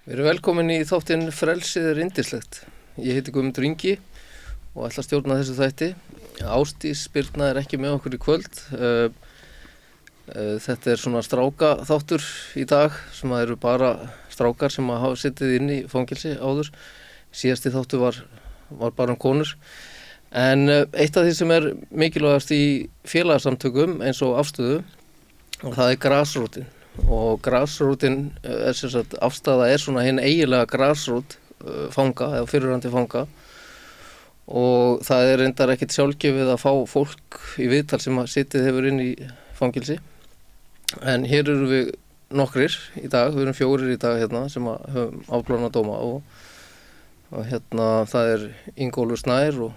Við erum velkomin í þáttinn Frelsið yndislegt. Ég heiti Guðmundur Ingi og ætla að stjórna þessu þætti. Ásdís Birna ekki með okkur í kvöld. Þetta svona stráka þáttur í dag sem eru bara strákar sem hafa sittið inn í fangelsi áður. Síðasti þáttur var bara konur. En eitt af því sem mikilvægast í félagasamtökum eins og afstöðu, og það grasrótin. Og grasrótin sem sagt afstaða svona hinn eiginlega grasrót fanga eða fyrrverandi fanga, og það reyndar ekkert sjálfgefið að fá fólk í viðtal sem sitið hefur inn í fangelsi. En hér eru við nokkrir í dag, við erum 4 í dag hérna sem höfum afplánað dóma og hérna það Ingólfur Snær og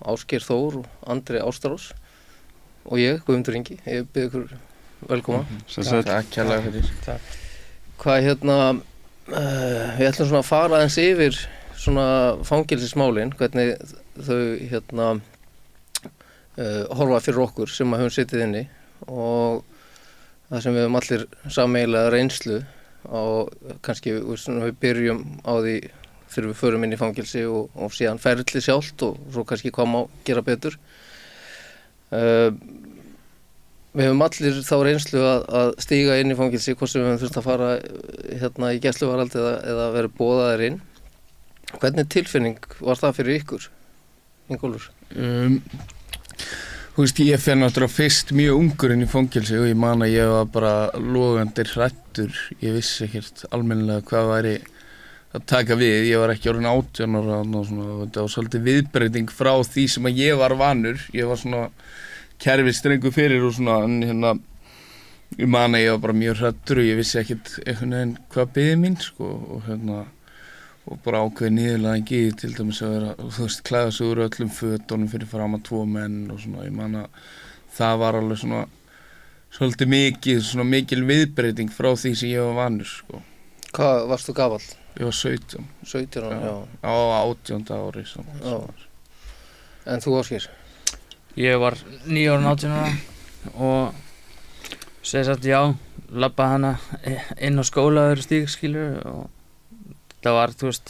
Ásgeir Þór og Andri Ástrós og ég, Guðmundur Ingi. Ég bið ykkur velkoma. Takk kærlega fyrir. Takk. Hvað við ætlum svona að fara aðeins yfir svona fangelsismálin, hvernig þau horfa fyrir okkur sem höfum sittið inni, og það sem við höfum allir sameiginlega reynslu á, kannski við byrjum á því þegar við förum inn í fangelsi og síðan ferli sjálft og svo kannski hvað má gera betur. Við höfum allir þá reynslu að stíga inn í fangelsi, hvort sem við höfum þurft að fara hérna í gæsluvarðhald eða verið boðaðir inn. Hvernig tilfinning var það fyrir ykkur, Ingólfur? Þú veist, ég fer náttúrulega fyrst mjög ungur inn í fangelsi og ég man að ég var bara logandi hræddur. Ég vissi ekkert almennilega hvað væri að taka við. Ég var ekki orðinn 18 ára og svona, þetta var svolítið viðbreyting frá því sem að ég var vanur. Ég var svona kerfisstrengur fyrir og svona, en hérna ég man að ég var bara mjög hræddur og ég vissi ekkert einhvern veginn hvað biði mín, sko, og hérna og bara ákveðið niðurlægingi til dæmis að vera, þú veist, klæða sig úr öllum fötunum fyrir framan 2 menn og svona. Ég man að það var alveg svona svolítið mikil viðbreyting frá því sem ég var vanur, sko. Hvað varstu gamall? Ég var 17. 17 ára, já. Á 18. ári samt. En þú, Ásgeir? Ég var 9 ára 18 ára og segi satt já, labbaði hana inn á skólaður stíg, skilur, og það var, þú veist,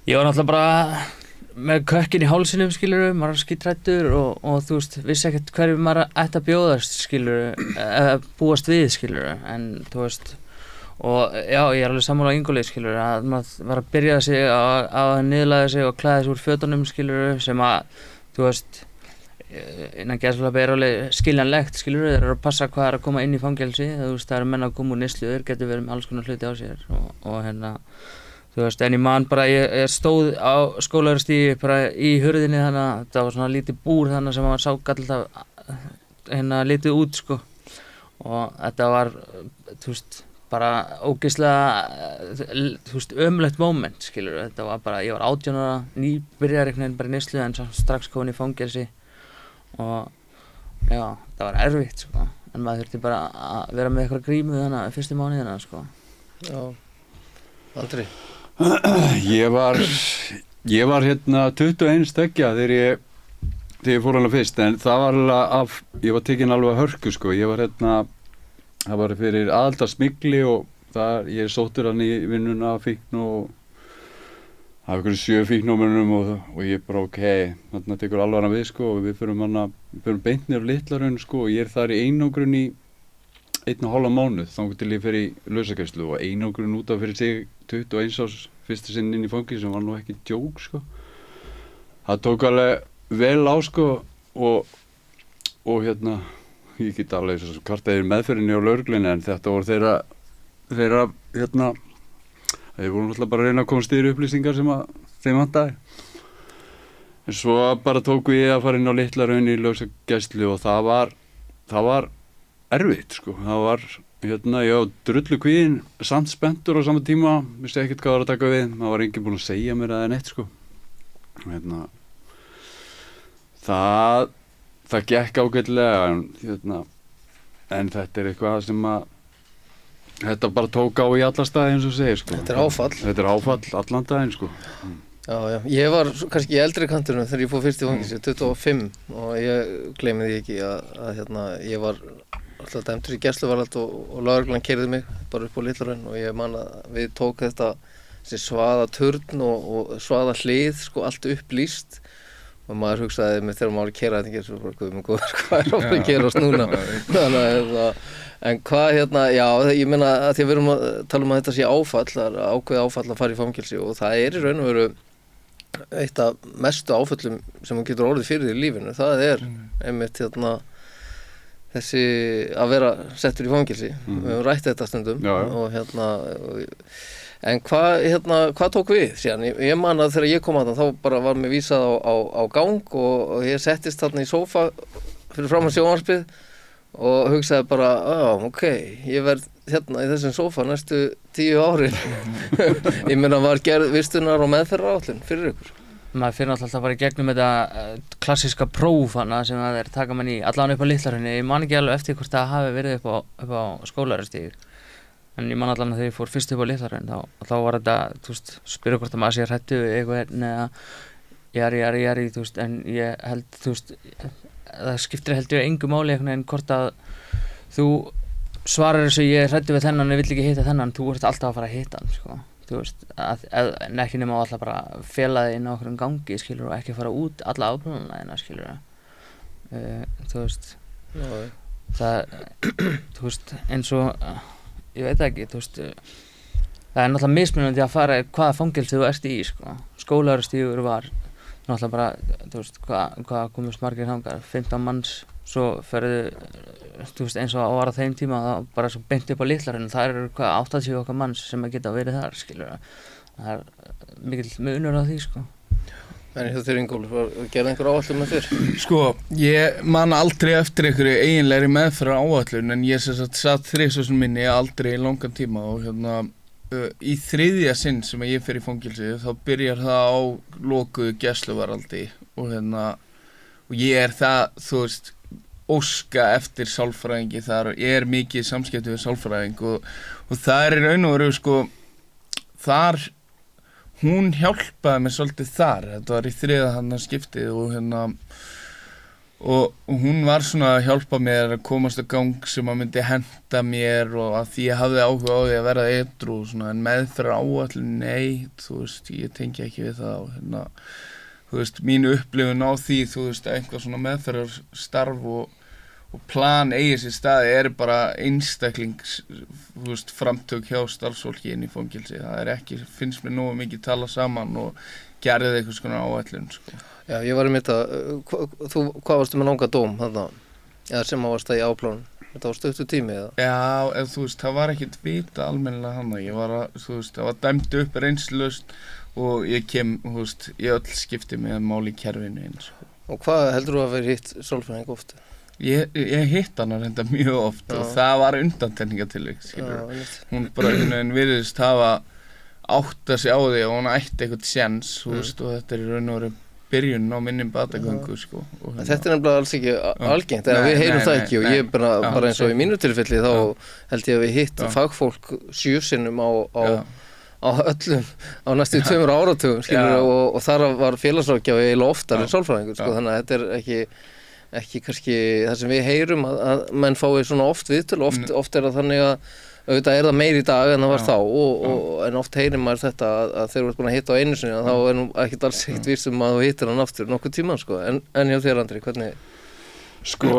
ég var náttúrulega bara með kökkin í hálsinum, skilur, maður var skítræddur og þú veist, vissi ekkert hverju maður ætti að bjóðast, skilur, eða búast við, skilur, en þú veist, og já, ég alveg sammála Ingólfi, skilur, að maður var að byrja sig að niðurlægja sig og klæða sig úr fötunum, skilur, sem að, þú veist, innan gæsluvarðhald alveg skiljanlegt, skilur, þeir eru að passa hvað að koma inn í fangelsi, þú veist, það menn að koma úr neyslu, þeir getur verið með alls konar hluti á sér og hérna, þú veist, en ég man bara, ég stóð á skólarstígi bara í hurðinni, þannig að það var svona lítið búr þannig sem maður sá alltaf hérna litið út, sko, og þetta var, þú veist, bara ógeðslega, þú veist, ömurlegt moment, skilur, þetta var bara, ég var 18 ára, nýbyrjaður einhvern veginn bara í neyslu en strax komin í fangelsi. Og já, það var erfitt, sko, en maður þurfti bara að vera með eitthvað grímu þannig að fyrstu mánuðina, sko. Já, Andri? Ég var hérna 21 stöggja þegar ég fór alveg fyrst, en það var alveg ég var tekinn alveg að hörku, sko. Ég var hérna, það var fyrir aðaldarsmygli og ég sóttur hann í vinnuna fíkn og það var ykkur 7 fíknúmerunum og ég bara þarna tekur alvaran við, sko, og við förum beint niður af Litla-Hraun, sko, og ég þar í einangrun í 1,5 mánuð þangað til ég fer í lausagæslu, og einangrun út af fyrir sig 21 árs fyrsta sinn inn í fangelsi sem var nú ekki djók, sko. Það tók alveg vel á, sko, og hérna ég get alveg svo kvartaði meðferðinni á lögreglunni, en þetta voru þeirra hérna þeir voru náttúrulega bara að reyna að komast yfir upplýsingar sem að þeim vantaði. En svo bara tóku ég að fara inn á Litla-Hraun í lausagæslu og það var erfitt, sko. Það var hérna, ég var drullu kvíðinn, samt spenntur á sama tíma, vissi ekkert hvað var að taka við. Það var enginn búinn að segja mér eða neitt, sko. Hérna, það gekk ágætlega, en þetta eitthvað sem að þetta bara tók á í alla staði, eins og segir, sko. Þetta áfall. Þetta áfall allan daginn, sko. Já, ég var kannski í eldri kantinum þegar ég fór fyrst í fangelsi, 25, og ég gleymi því ekki að hérna, ég var alltaf dæmdur í gæsluvarðhald og lögreglan keyrði mig bara upp á Litla-Hraun og ég man að við tók þetta þessi svaða turn og svaða hlið sko allt upplýst og maður hugsaði með þegar maður keyra þetta svo bara hvað að gerast núna þannig að en hvað já ég meina að því að við erum að tala um að þetta sé áfall, það er ákveðið áfall að fara í fangelsi og það er í raun og veru eitt af mestu áföllum sem hún getur orðið fyrir í lífinu, það er einmitt þessi að vera settur í fangelsi, við höfum rætt þetta stundum og en hvað tók við síðan? Ég man að þegar ég kom að þá bara var mér vísað á gang og ég settist þarna í sófa fyrir fram á sjónvarpið og hugsaði bara, ok, ég verð hérna í þessum sófa næstu 10 árin. Ég meina var gerð vistunar og meðferðaráætlun fyrir ykkur. Maður fyrir alltaf bara í gegnum þetta klassíska próf hana sem það er taka mann í allan upp á Litla-Hrauni. Ég man ekki alveg eftir hvort það hafi verið upp á skólarstíg. En ég man allan að þegar ég fór fyrst upp á Litla-Hraun þá var þetta, þú veist, spyrja hvort að maður sé hræddur við eitthvað eða jari, þú veist, en ég held, þú veist, það skiptir heldur engu máli einhvern veginn hvort að þú svarar þessu ég er hræddur við þennan, ég vill ekki hitta þennan, þú ert alltaf að fara að hitta hann, sko. Þú veist, en ekki nema alltaf bara fela þig inn á okkur gangi, skilur, og ekki fara út alla afbrúnuna þína, skilur. Þú veist, þú veist, eins og ég veit ekki, þú veist, það er náttúrulega mismunandi að fara hvaða fangelsi þú ert í, sko. Skólarstígur var náttúrulega bara, þú veist, hvað komust margir þangað, 15 manns, svo ferðu, þú veist, eins og að vara þeim tíma, það bara svo beint upp á Litla-Hraun, það eru hvað 80 okkar manns sem að geta verið þar, skilur. Það er mikill munur á því, sko. En hjá þér Ingólfur, gerði einhver áætlun með þér? Sko, ég man aldrei eftir einhverju eiginlegri meðferðar áætlun en ég sem sagt satt þrisvarsinnum minni aldrei í langan tíma og í þriðja sinn sem ég fer í fangelsi þá byrjar það á lokuðu gæsluvarðhaldi og ég er það, þú veist, óska eftir sálfræðingi þar og ég er mikið í samskipti við sálfræðing og það er í raun og veru, sko, þar hún hjálpaði mér svolítið þar, þetta var í þriðja skiptið og hún var svona að hjálpa mér að komast á gang sem að myndi henta mér og að því ég hafði áhuga á því að verða edrú svona, en meðferðar áætlun, nei, þú veist, ég tengi ekki við það og þú veist, mín upplifun á því, þú veist, einhvað svona meðferðarstarf og plan eigi sér staði er bara einstaklings, þú veist, framtök hjá starfsfólki inn í fangelsi. Það er ekki, finnst mér nógu mikið tala saman og gerðið eitthvað svona áætlun, sko. Já, ég var einmitt að, hvað varstu með langa dóm þarna? Eða sem að varst það í áplánun? Þetta var stuttur tími eða? Já, eða þú veist, það var ekkert vita almennilega hana. Ég var að, þú veist, það var dæmt upp reynslulaust og ég þú veist, ég öll skipti með mál í kerfinu eins. Og hvað heldur þú að vera hitt sálfræðing oft? Ég hitt hana reynda mjög oft og það var undantekningatilvik, skilur. Hún bara virðist hafa átt að sig á því og hún ætti eitthvað séns, þú veist, og þetta er í raun og veru byrjun á minnum batagöngu, sko. Þetta er nefnilega alls ekki algengt, eða við heyrum það ekki og ég bara eins og í mínu tilfelli þá held ég að við hittum fagfólk 7 sinnum á öllum, á næstu 2 áratugum, skilur, og þar var félagsráðgjafi eiginlega oftar en sálfræðingur, sko, þannig að þetta er ekki kannski það sem við heyrum að menn fái svona oft viðtöl, oft er það þannig að auðvitað er það meir í dag en það var þá en oft heyrir maður þetta að þegar þú ert búin að hitta á einu sinni þá er nú ekkert alls ekkert víst að þú hittir hann aftur nokkuð tíma, sko, en hjá þér Andri, hvernig? Sko,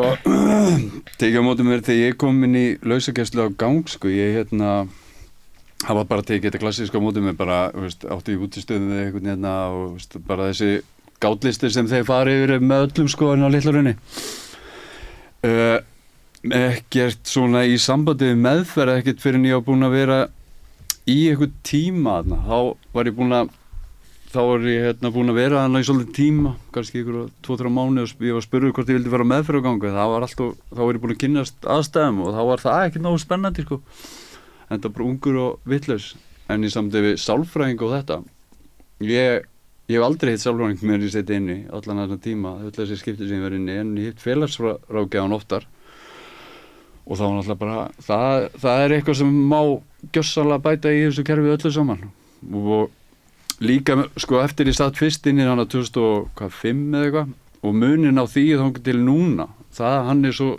tekið á móti mér þegar ég kom inn í lausagæslu á gang, sko, það var bara tekið þetta klassíska á móti mér bara, veist, átti í útistöðum við einhvern og veist, bara þessi gátlistir sem þeir fari yfir með öllum, sko, á Litla-Hrauni. Ekkert svona í sambandi við meðferð, ekkert fyrir en ég var búinn að vera í eitthvað tíma þarna. Þá var ég búinn að vera þarna í svolítið tíma, kannski ykkur 2-3 mánuði og ég var spurður hvort ég vildi fara meðferð á gangi. Þá var ég búinn að kynnast aðstæðum og þá var það ekki nógu spennandi, sko. En það var bara ungur og vitlaus. En í sambandi við sálfræðing og þetta, ég hef aldrei hitt sálfræðing meðan ég seti inni allan þarna tíma, öll þessi skipti sem ég var inni, en ég hitt félagsráðgjafann oftar. Og þá náttúrulega bara, það er eitthvað sem má gjörsamlega bæta í þessu kerfi öllu saman. Og líka, sko, eftir ég satt fyrst inn í hana 2005 eða eitthvað, og munin á því þangað til núna, hann er svo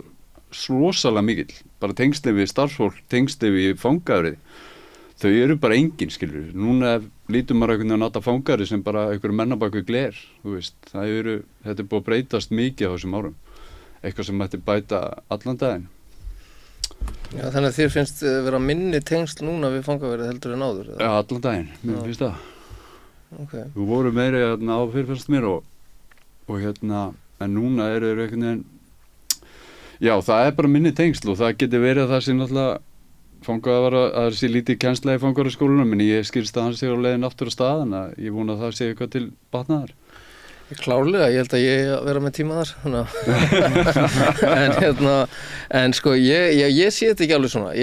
rosalega mikill, bara tengsli við starfsfólk, tengsli við fangaverið, þau eru bara engin, skilur. Núna lítur maður einhvern veginn að nota fangari sem bara einhverju mennabak við gler, þú veist. Þetta er búið að breytast mikið á þessum árum, eitthvað sem mætti bæta allan daginn. Já, þannig að þér finnst vera minni tengsl núna við fangaverið heldur en áður? Já, allan daginn, mér finnst það. Okay. Þú voru meiri á fyrirfyrst mér og en núna eru einhvern veginn, já, það er bara minni tengsl og það getur verið að það sé náttúrulega fangað að það sé lítið kennsla í fangaraskólanum, en ég skilst að hann sé á leiðin aftur á stað, en ég vona að það sé eitthvað til batnaðar. Klárlega, ég held að ég vera með tíma þar en sko ég sé þetta ekki alveg svona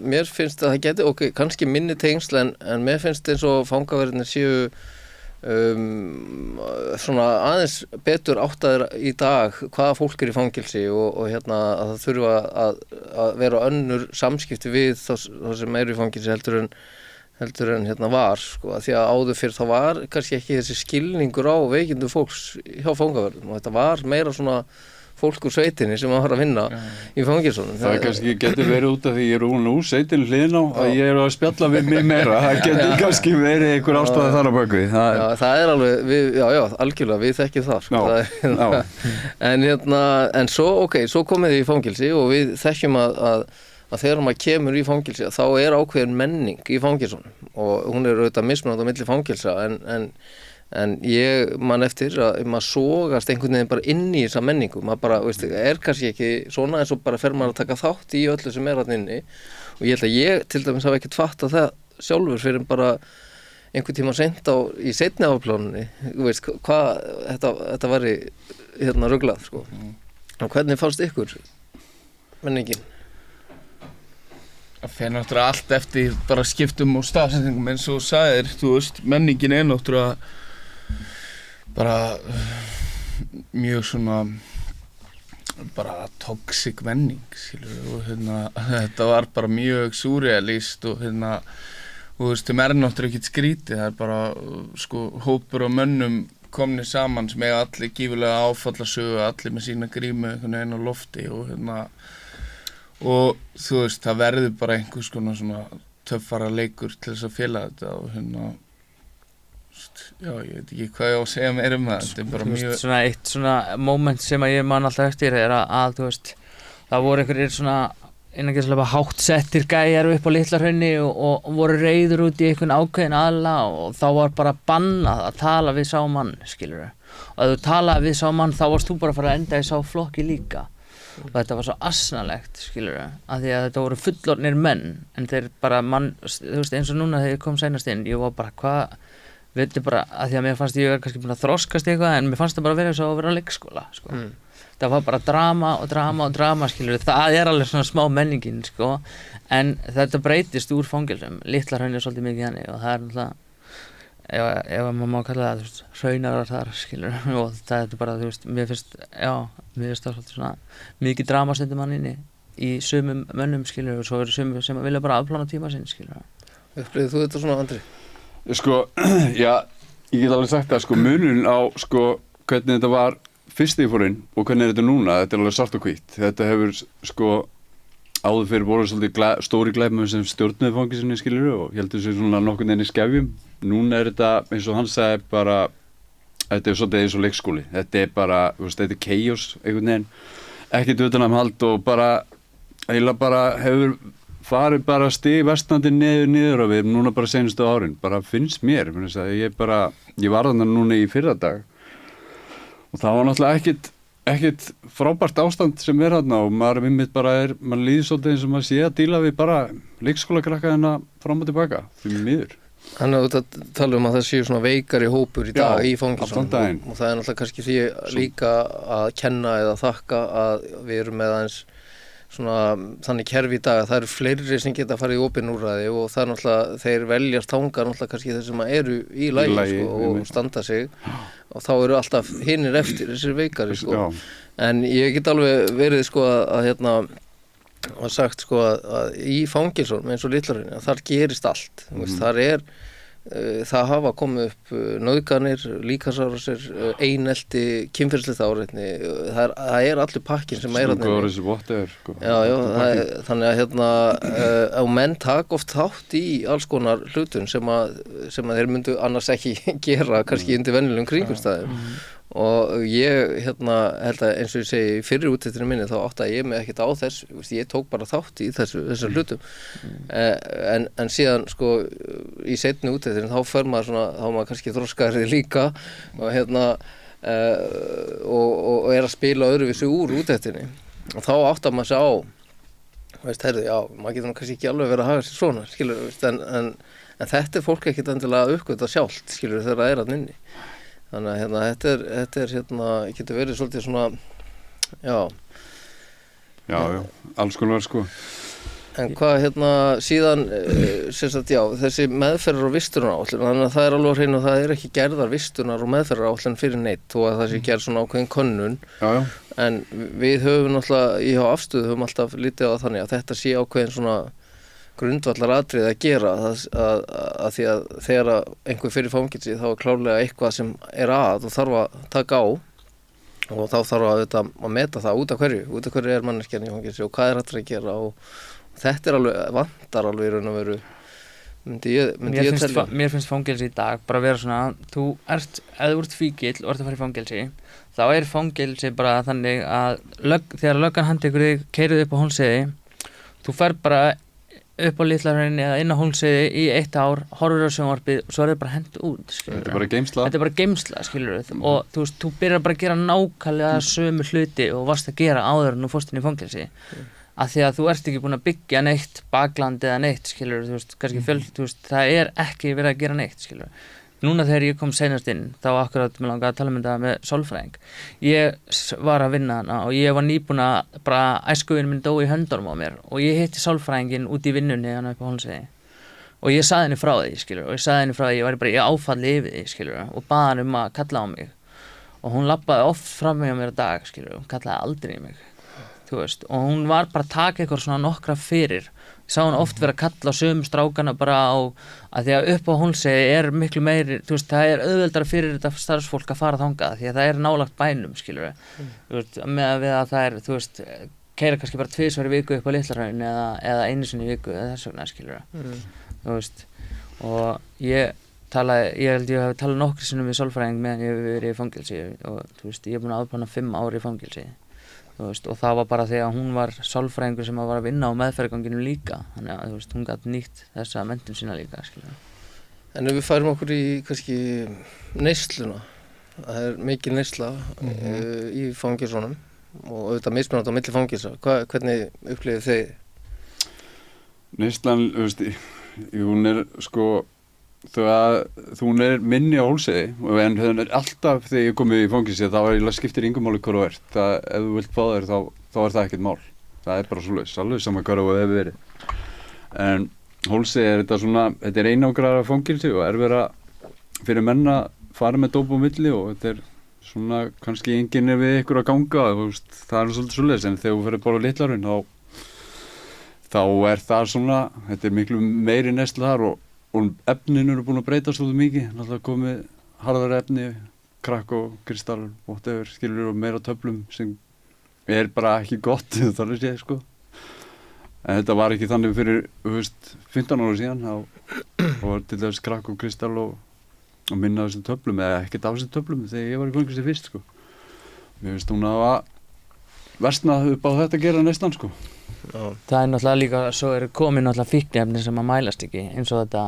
mér finnst að það geti kannski minni tengsl en mér finnst eins og fangaverðinir séu svona aðeins betur áttaðir í dag hvaða fólk í fangilsi og að það þurfa að vera önnur samskipti við þá sem eru í fangilsi heldur en var, sko, að því að áður fyrr þá var kannski ekki þessi skilningur á veikindu fólks hjá fangaverðum og þetta var meira svona fólk úr sveitinni sem var að vinna í fangilsunum. Það kannski getur verið út af því ég er úr sveitinni hliðin á að ég er að spjalla við mig meira, það getur kannski verið einhver ástæða þar á baki. Já, það er alveg, algjörlega, við þekkjum það, sko. En svo komið þið í fangilsi og við þekkjum að þegar maður kemur í fangilsi þá er ákveðin menning í fangilsunum og hún er auðvitað mismunandi á milli fangilsa en ég man eftir að maður sogast einhvern veginn bara inn í þessa menningu, maður bara, er kannski ekki svona en svo bara fer maður að taka þátt í öllu sem er þarna inni og ég held að ég til dæmis hafa ekkert fattað það sjálfur fyrir bara einhvern tíma seint í seinni afplánunni, hvað þetta væri ruglað, sko. Og hvernig fannst ykkur menningin? Það fer náttúrulega allt eftir bara skiptum og stafsendingum eins og þú sagðir, þú veist, menningin er náttúrulega bara mjög svona bara toxic menning, skilur og þetta var bara mjög surrealist og þú veist, þeim er náttúrulega ekkert skrítið, það er bara sko hópur af mönnum komnir saman sem eiga allir gífurlega áfallasögu, allir með sína grímu einhvern veginn á lofti og þú veist, það verður bara einhvers konar svona töffara leikur til þess að fela þetta og já, ég veit ekki hvað ég á að segja meira það, þetta er bara mjög... Svona eitt svona moment sem að ég man alltaf eftir er að þú veist, það voru einhverjir svona innangeðslega háttsettir gæjar upp á Litla-Hrauni og voru reiður út í einhvern ákveðin aðla og þá var bara bannað að tala við sá mann, skilurðu. Og ef þú talaði við sá mann þá varst þú bara að fara að enda í sá flokki líka. Og þetta var svo asnalegt, skilurðu, af því að þetta voru fullorðnir menn en þeir bara þú veist, eins og núna þegar ég kom seinast inn, ég var bara veitu bara, af því að mér fannst ég kannski búin að þroskast eitthvað en mér fannst það bara vera svo að vera á leikskóla, sko. Það var bara drama, skilurðu, það er alveg svona smá menningin, sko, en þetta breytist úr fangelsum, Litla-Hrauni er svolítið mikið hannig og það er náttúrulega ef maður má kalla það, þú veist, hraunarar þar, skilur, og það er bara, þú veist, mér finnst það svolítið svona mikið drama stundum hann inni í sumum mönnum, skilur, og svo eru sumum sem vilja bara afplána tíma sinn, skilur. Upplifðir þú þetta svona, Andri? Sko, já, ég get alveg sagt það, sko, munurinn á, sko, hvernig þetta var fyrst þegar ég fór inn og hvernig þetta er núna, þetta er alveg svart og hvítt. Þetta hefur, sko, áður fyrir voru svolítið stóri glæpamenn sem stjórnuðu fangelsinni, skilur, og héldu sér svona nokkurn veginn í skefjum. Núna er þetta, eins og hann sagði, bara, þetta er svolítið eins og leikskóli. Þetta er bara, þú veist, þetta er chaos, einhvern veginn, ekkert utanumhald og bara, eiginlega bara hefur farið bara stigversnandi niður og við erum núna bara seinustu árin. Bara finnst mér, ég var þarna núna í fyrradag og það var náttúrulega ekkert frábært ástand sem er þarna og maður líður svolítið eins og maður sé að díla við bara leikskólakrakka fram og tilbaka, því miður. Þannig að þú tala að það séu svona veikari hópur í dag í fangelsunum og það er náttúrulega kannski því líka að kenna eða þakka að við erum með aðeins svona þannig kerfi í dag að það eru fleiri sem geta farið í opin úrræði og það er náttúrulega, þeir veljast þanga náttúrulega kannski þeir sem eru í lagi sko, og standa sig og þá eru alltaf hinir eftir þessir veikari sko. En ég get alveg verið sko að sagt sko að í fangelsunum eins og Litla-Hrauni þar gerist allt, þar er það hafa komið upp nauðganir, líkamsárásir, einelti, kynferðislegt áreitni, það er allur pakkin sem er Snúku ára þessi whatever sko. Þannig að hérna og menn taka oft þátt í alls konar hlutun sem að þeir myndu annars ekki gera kannski undir venjulegum kringumstæðum og ég held að eins og ég segi fyrir úttektinni minni þá áttaði ég mig ekkert á þess, ég tók bara þátt í þessum hlutum en síðan sko í seinni úttektinni þá fer maður svona, þá maður kannski þroskaðri líka og og er að spila öðruvísi úr úttektinni og þá áttar maður sig á maður getur kannski ekki alveg verið að haga sér svona skilur, en þetta er fólk ekkert endilega að uppgöta sjálft skilur þegar það er að inni. Þannig að þetta er getur verið svolítið svona, Já, alls konar sko. En hvað síðan, sem sagt, þessi meðferðar- og vistunaráætlun, þannig að það er alveg á hreinu og það er ekki gerðar vistunar- og meðferðaráætlun fyrir neitt þó að það sé gerð svona ákveðin könnun. Já. En við höfum náttúrulega, í afstöðu höfum alltaf lítið á þannig að þetta sé ákveðin svona grundvallar atriði að gera að því að þegar einhver fyrir fangelsi þá er klárlega eitthvað sem er og þarf að taka á og þá þarf að meta það út af hverju er manneskjan í fangelsi og hvað er hægt að gera og þetta er alveg, vantar alveg í raun og veru myndi ég telja. Mér finnst fangelsi í dag bara vera svona, ef þú ert fíkill og ert að fara í fangelsi þá er fangelsi bara þannig að þegar löggan handtekur þig, keyrir upp á Hólmsheiði, þú fer bara upp á Litla-Hrauni eða inn á Hólmsheiði í 1 ár, horfir á sjónvarpið og svo er það bara hent út, skilur. Þetta er bara geymsla, skilur og þú byrjar bara að gera nákvæmlega sömu hluti og varst að gera áður en þú fórst inn í fangelsi af því að þú ert ekki búin að byggja neitt bakland eða neitt, skilur, kannski það er ekki verið að gera neitt, skilur. Núna þegar ég kom seinast inn, þá akkurat mér langaði að tala um þetta með sálfræðing. Ég var að vinna hana og ég var nýbúin að bara æskuvinur minn dó í höndunum á mér og ég hitti sálfræðinginn út í vinnunni hana upp á Hólmsheiði og ég sagði henni frá því, skilur, og ég sagði henni frá því, ég var bara í áfalli yfir því, skilur, og bað hann um að kalla á mig og hún labbaði oft fram með mér á dag, skilur, hún kallaði aldrei í mig, og hún var bara að taka eitthvað svona nokkra fyrir. Ég sá hann oft vera að kalla á sömu strákana bara á að því að upp á Hólmsheiði er miklu meiri, það er auðveldara fyrir þetta starfsfólk að fara þangað því að það er nálægt bænum, skilur með að það er, keyra kannski bara 2 í viku upp á Litla-Hrauni eða 1 sinni í viku eða þess vegna, skilur og ég held ég hafi talað nokkru sinnum við sálfræðing meðan ég hef verið í fangelsi og ég er búin að afplána 5 ár í fangelsi og það var bara því að hún var sálfræðingur sem var að vinna á meðferðarganginum líka þannig að hún gat nýtt þessa menntun sína líka, skilur. En ef við færum okkur í kannski neysluna, það er mikil neysla í fangelsunum og auðvitað mismunandi á milli fangelsa, hvernig upplifið þið? Neyslan, hún er sko hún er minni á Hólmsheiði en það er alltaf þegar ég komið í fangelsi þá skiptir engum máli hvar þú ert ef þú vilt fá þér þá er það ekkert mál það er bara svoleiðis, alveg sama hvar þú hefur verið en Hólmsheiði er þetta er einangraða fangelsi og erfiðara fyrir menn að fara með dóp á milli og þetta er svona kannski enginn er við ykkur að ganga það er svolítið svoleiðis en þegar þú ferð bara á Litla-Hraun þá er það svona þetta er miklu meiri neysla þar og efnin eru búin að breytast svolítið mikið, náttúrulega komið harðar efni, krakk og kristall, whatever, skilur og meira töflum sem er bara ekki gott, þannig séð sko. En þetta var ekki þannig fyrir 15 ára síðan, þá var til þess krakk og kristall og minna af þessum töflum, eða ekkert af þessum töflum þegar ég var í fangelsi fyrst sko. Mér finnst hún að versna upp á þetta að gera næstan sko. Það er náttúrulega líka, svo eru komin náttúrulega fíkniefni sem að mælast ekki eins og þetta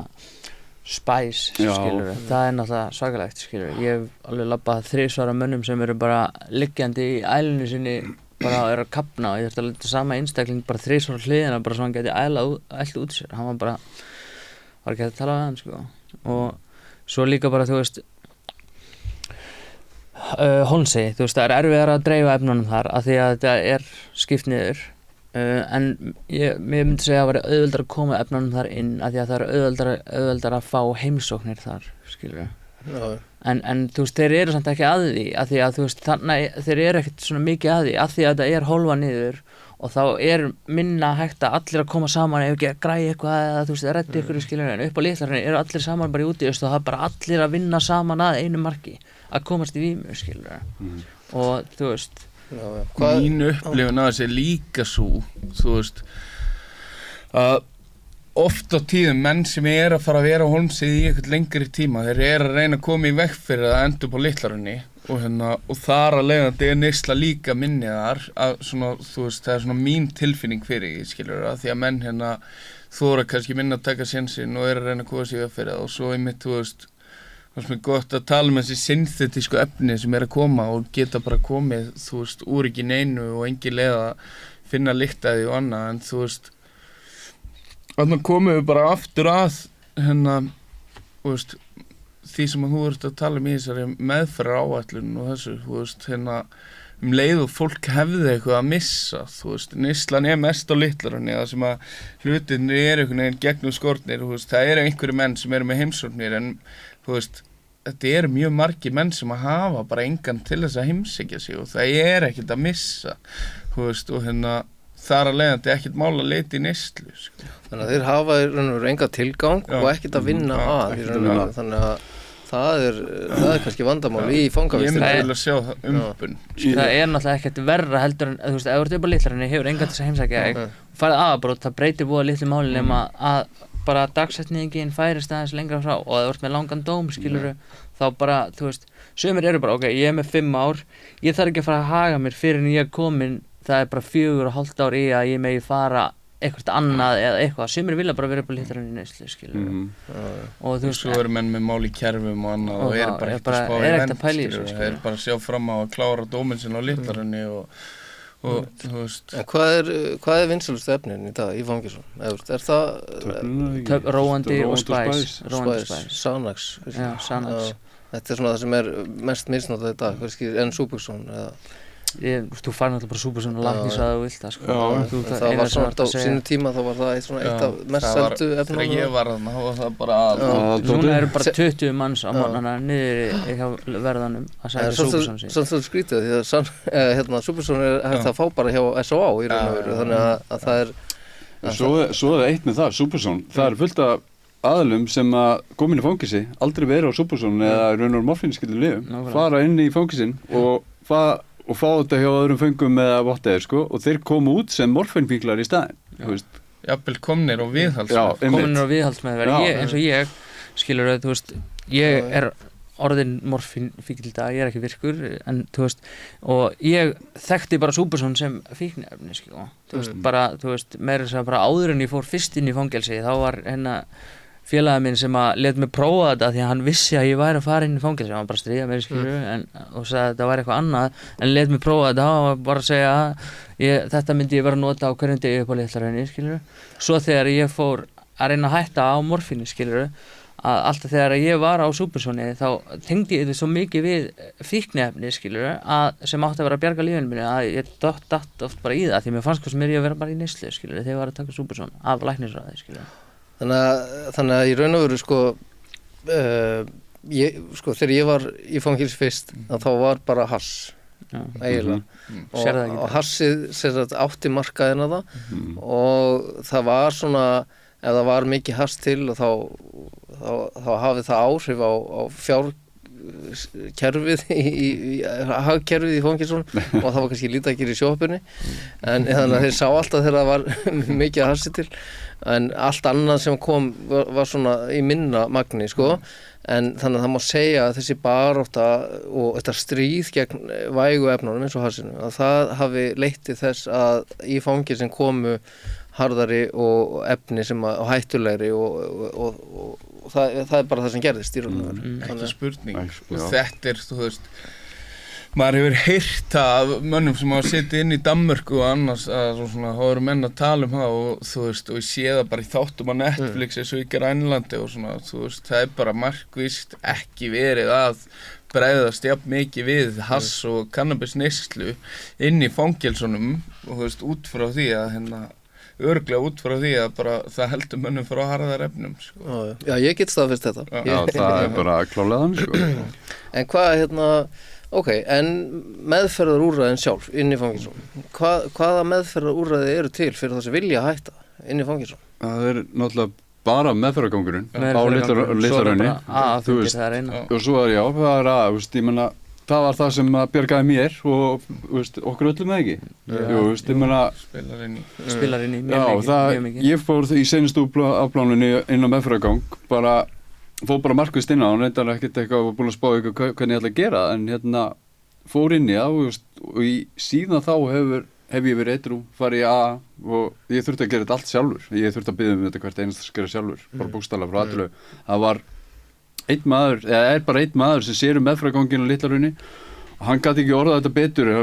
Spice, skilur það er náttúrulega svakalegt, skilur ég hef alveg labbað 3 mönnum sem eru bara liggjandi í ælunni sinni bara og eru að kafna og ég þurfti að leta sama einstakling bara 3 hliðina bara svo hann geti ælt út sér, hann var ekki að tala við hann sko og svo líka bara Hólmsheiði, það er erfiðar að dreifa efnunum þar af því að þetta er skipt niður en mér myndi segja að það væri auðveldar að koma efnunum þar inn af því að það er auðveldar að fá heimsóknir þar, skilur en þeir eru samt ekki að því af því að þannig þeir eru ekkert svona mikið að því af því að þetta er hólfa niður og þá minna hægt að allir að koma saman ef ekki að græja eitthvað eða þú veist, redda ykkur skilur, en upp á Litla-Hrauni eru allir saman bara í úti og það er bara allir að vinna saman að einu marki að komast í vímu skilur og þú veist mín upplifun að þessi líka svo þú veist að oft á tíðum menn sem að fara að vera á Hólmsheiði í eitthvað lengri tíma þeir að reyna að koma í veg fyrir að enda upp á Litla-Hrauni og þar að leiðandi neysla líka minni þar að svona, þú veist, það svona mín tilfinning fyrir því, skilur það, því að menn þóra kannski minna að taka sénsinn og að reyna að koma sér í veg fyrir það og svo einmitt, þú veist, það er gott að tala um þessi synthetísku efni sem að koma og geta bara komið, þú veist, úr ekki neinu og engin leið að finna lykt af því og annað, en þú veist, þannig komum við bara aftur að þú veist, því sem þú ert að tala í þessari meðferðar áætlun og þessu, þú veist, leið og fólk hefði eitthvað að missa, þú veist, neyslan mest á Litla-Hrauni, það sem að hlutirnir einhvern veginn gegnum skornir, þú veist, það einhverjir menn sem með heimsóknir, en þú veist, þetta mjög margir menn sem að hafa bara engan til þess að heimsækja sig og það ekkert að missa, þú veist, og þar að leiðandi ekkert mál að leita í neyslu sko. Þannig að þeir hafa í raun og veru enga tilgang og ekkert að vinna að í raun og veru, þannig að það er kannski vandamál í fangavistinni. Ég myndi að sjá það umbun. Það náttúrulega ekkert verra heldur en, þú veist, ef þú ert upp á Litla-Hrauni hefur engan til þess að heimsækja þig, farið aðabrót, það breytir voða litlu máli nema að bara dagsetningin færist aðeins lengra frá og ef þú ert með langan dóm, skilurðu, þá bara, þú veist, sumir bara, ok, ég með 5 ár, ég þarf ekki að fara að haga mér fyrir en ég komin, það bara 4,5 ár í að ég megi fara eitthvað annað eða eitthvað, sumir vilja bara vera upp á Litla-Hrauni í neyslu, skilurðu, og þú veist, svo menn með mál í kerfum og annað og bara ekkert að spá í vend, skilurðu, þeir bara sjá fram á að klára dóminn sinn á Litla-Hrauni og þú veist. En hvað vinsælustu efnin í dag í fangelsum? Er það róandi og spæs, Xanax? Já, Xanax. Þetta svona það sem mest misnotað í dag, en Subuxone eða? Þú fær náttúrulega bara Subuxone og Laknís að þú vilt það sko. Það var svona á sínu tíma, þá var það eitt af mest seldu efnum. Þegar ég var þarna, þá var það bara núna eru bara 20 manns á morgnana niður hjá verðanum að sækja Subuxone sín. Svolítið skrítið því að Subuxone hægt að fá bara hjá S.O.A. í raun og veru, þannig að það Svo eitt með það, Subuxone, það fullt af aðlum sem að komin í fangelsi aldrei verið á Subuxone eða raun og morfínskyldu lyfjum, fara inn í fangelsin og fá þetta hjá öðrum föngum eða whatever sko og þeir koma út sem morfínfíklar í staðinn, þú veist. Jafnvel komnir og viðhaldsmeðferð. Komnir og viðhaldsmeðferð, eins og ég, skilur þú veist, ég orðin morfínfíkl í dag, ég ekki virkur, en þú veist, og ég þekkti bara Subuxone sem fíkniefni, sko, þú veist, bara, þú veist, meira þess að bara áður en ég fór fyrst inn í fangelsi, þá var félagi minn sem að let mig prófa þetta því að hann vissi að ég væri að fara inn í fangelsi, hann var bara að stríða mér, skilur, og sagði að þetta væri eitthvað annað, en let mig prófa þetta, hann var bara að segja að þetta myndi ég vera að nota á hverjum degi upp á Litla-Hrauni, skilur, svo þegar ég fór að reyna að hætta á morfíni, skilur, að alltaf þegar ég var á Subuxone þá tengdi ég þetta svo mikið við fíkniefni, skilur, sem átti að vera að bjarga lífinu mínu, að ég datt oft bara í það, því mér fannst hvað sem ég að vera bara í neyslu, skilur, þegar ég var að taka Subuxone af læknisráði, skilur. Þannig að í raun og veru þegar ég var í fangelsi fyrst að þá var bara hass eiginlega og hassið átti markaðina það og það var svona ef það var mikið hass til og þá hafði það áhrif á fjárkerfið í hagkerfið í fangelsunum og það var kannski lítið að gera í sjoppunni en þannig að þeir sá alltaf þegar það var mikið hassi til en allt annað sem kom var svona í minna magni sko en þannig að það má segja að þessi barátta og þetta stríð gegn vægu efnunum eins og hassinu að það hafi leitt til þess að í fangelsin komu harðari og efni sem að hættulegri og það er bara það sem gerðist í raun og veru. Ekki spurning. Og þetta þú veist, maður hefur heyrt af mönnum sem hafa setið inn í Danmörku og annars að svona, þá eru menn að tala um það og þú veist, og ég sé það bara í þáttum á Netflix eins og í Grænlandi og svona, þú veist, það er bara markvisst ekki verið að bregðast jafn mikið við hass og kannabisneyslu inn í fangelsunum og þú veist, út frá því að örugglega út frá því að bara það heldur mönnum frá harðar efnum sko. Já, ég get staðfest þetta. Já, það er bara klálega þannig sko. En hvað Ok, en meðferðarúrræðin sjálf inn í fangelsum, hvaða meðferðarúrræði eru til fyrir það sem vilja hætta inn í fangelsum? Það náttúrulega bara meðferðargangurinn á Meðferðargangurinn, Litla-Hrauni. þú veist, það er eina. Og svo já, það er ég meina, það var það sem bjargaði mér og okkur öllum eða ekki. Jú, ég meina, Spilar inn í já, mjög mikið. ég fór í seinustu afplánunni inn á meðferðargang, fór bara markvist inn á hann, reyndar ekkert eitthvað og búin að spá eitthvað hvernig ég ætla að gera, en fór inn í það og síðan þá hef ég verið edrú, farið í AA og ég þurfti að gera þetta allt sjálfur. Ég þurfti að biðja þetta hvert einasta skera sjálfur, bara bókstaflega frá aðtölu. Það var einn maður, eða bara einn maður sem sér meðferðarganginn á Litla-Hrauni og hann gat ekki orðað þetta betur.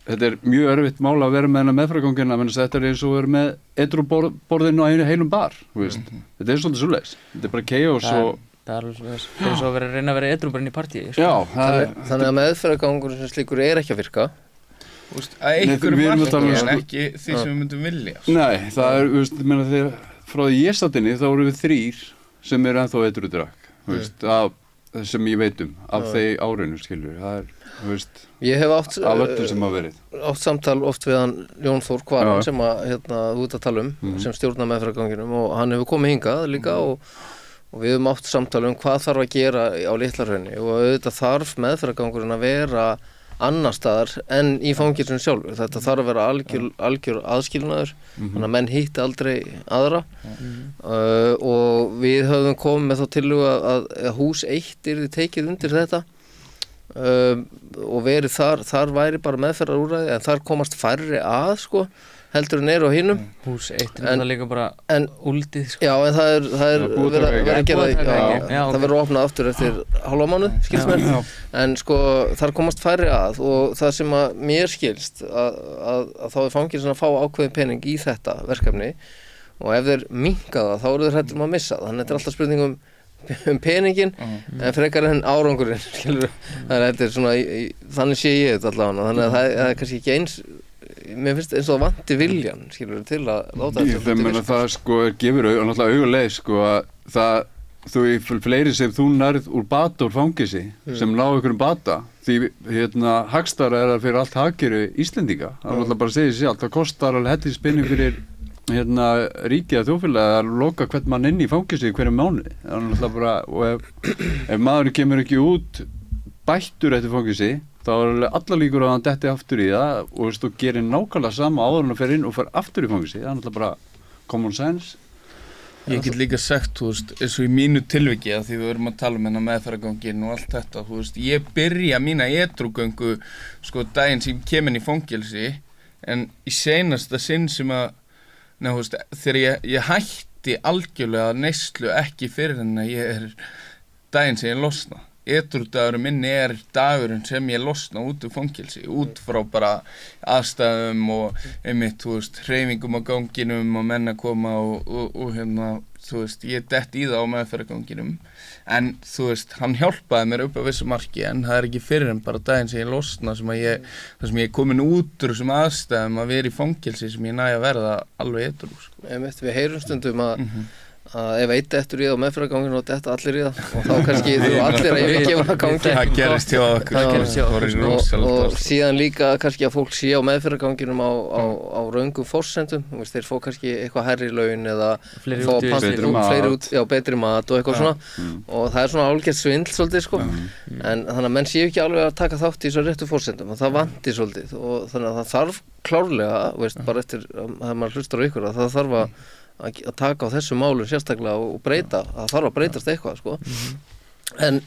Þetta mjög erfitt mál að vera með hennar meðferðarganginn, menn þetta eins og vera með edrúborðinu á heilum bar. Þetta svolítið svoleiðis. Þetta bara chaos og... Það alveg eins og að reyna að vera edrú bara inn í partíi. Já, þannig að meðferðargangurinn sem slíkur ekki að virka. Að einhverjum marki en ekki því sem við myndum vilja. Nei, það meina þegar frá því ég satt inni þá voru við 3 sem ennþá edrúdrak, sem ég veit af þeir árinu, skilur. Það ég hef átt af öllu sem hafa verið. Átt samtal oft við hann Jón Þór Kvaran sem þú ert að tala sem stjórnar meðferðarganginum og hann hefur komið hingað líka og við höfum átt samtal hvað þarf að gera á Litla-Hrauni og auðvitað þarf meðferðargangurinn að vera annar staðar en í fangelsinu sjálfur. Þetta þarf að vera algjör aðskilnaður, þannig að menn hitti aldrei aðra og við höfum komið með þá tillögu að hús 1 yrði tekið undir þetta og verið þar væri bara meðferðarúrræði en þar komast færri að heldur en á hinum. Hús 1 það líka bara úldið Já, en það er verið að gera það verður opnað aftur eftir hálfa mánuð, skilst mér en þar komast færri að og það sem að mér skilst að þá fangelsin að fá ákveðin pening í þetta verkefni og ef þeir minnka það þá eru þeir hræddir að missa það, þannig að þetta er alltaf spurning um peningin en frekar en árangurinn, skilur þetta er svona, þannig sé ég þetta allavega, þannig að það er kannski ekki eins mér finnst eins og það vanti viljan skilur til að láta þetta það gefur náttúrulega auguleið að þú fleiri sem þú nærð úr bata úr fangisi sem ná ykkur bata því hagstara það fyrir allt hagkerfi Íslendinga það náttúrulega bara segir sér allt það kostar alveg helling spinning fyrir ríkið að þjóðfélagi að loka hvern mann inn í fangisi hverju mánuði það er náttúrulega bara og ef maðurinn kemur ekki út bættur eftir fangisi þá er allar líkur að hann detti aftur í það og gerir nákvæmlega sama áður en að fer inn og fer aftur í fangisi. Það er náttúrulega bara common sense. Ég get líka sagt, eins og í mínu tilviki að því við erum að tala hennar meðferðarganginn og allt þetta, ég byrja mína edrúgöngu daginn sem kem inn í fangelsi en í seinasta sinn sem að þegar ég hætti algjörlega neyslu ekki fyrir en að ég daginn sem ég losna. Edrúdagurinn minni dagurinn sem ég losna út úr fangelsi, út frá bara aðstæðum og einmitt, hreyfingum á ganginum og menn að koma og ég dett í það á meðferðarganginum en hann hjálpaði mér upp á vissu marki en það er ekki fyrir en bara daginn sem ég losna sem ég er komin út úr þessum aðstæðum að vera í fangelsi sem ég næði að verða alveg edrú. Einmitt, við heyrum stundum að ef eitt dettur í það á meðferðarganginu og detta allir í það og þá kannski þú allir að yfirgefa það gangi það gerist hjá okkur og síðan líka kannski að fólk sé á meðferðarganginum á röngum forsendum þeir fá kannski eitthvað hærri laun eða fá betri mat og eitthvað svona og það er svona álgert svindl svolítið en þannig að menn séu ekki alveg að taka þátt í svo réttu forsendum og það vanti svolítið og þannig að það þarf klárlega bara eftir að maður hlustar á ykkur að það þarf að taka á þessu málum sérstaklega og breyta, það þarf að breytast eitthvað en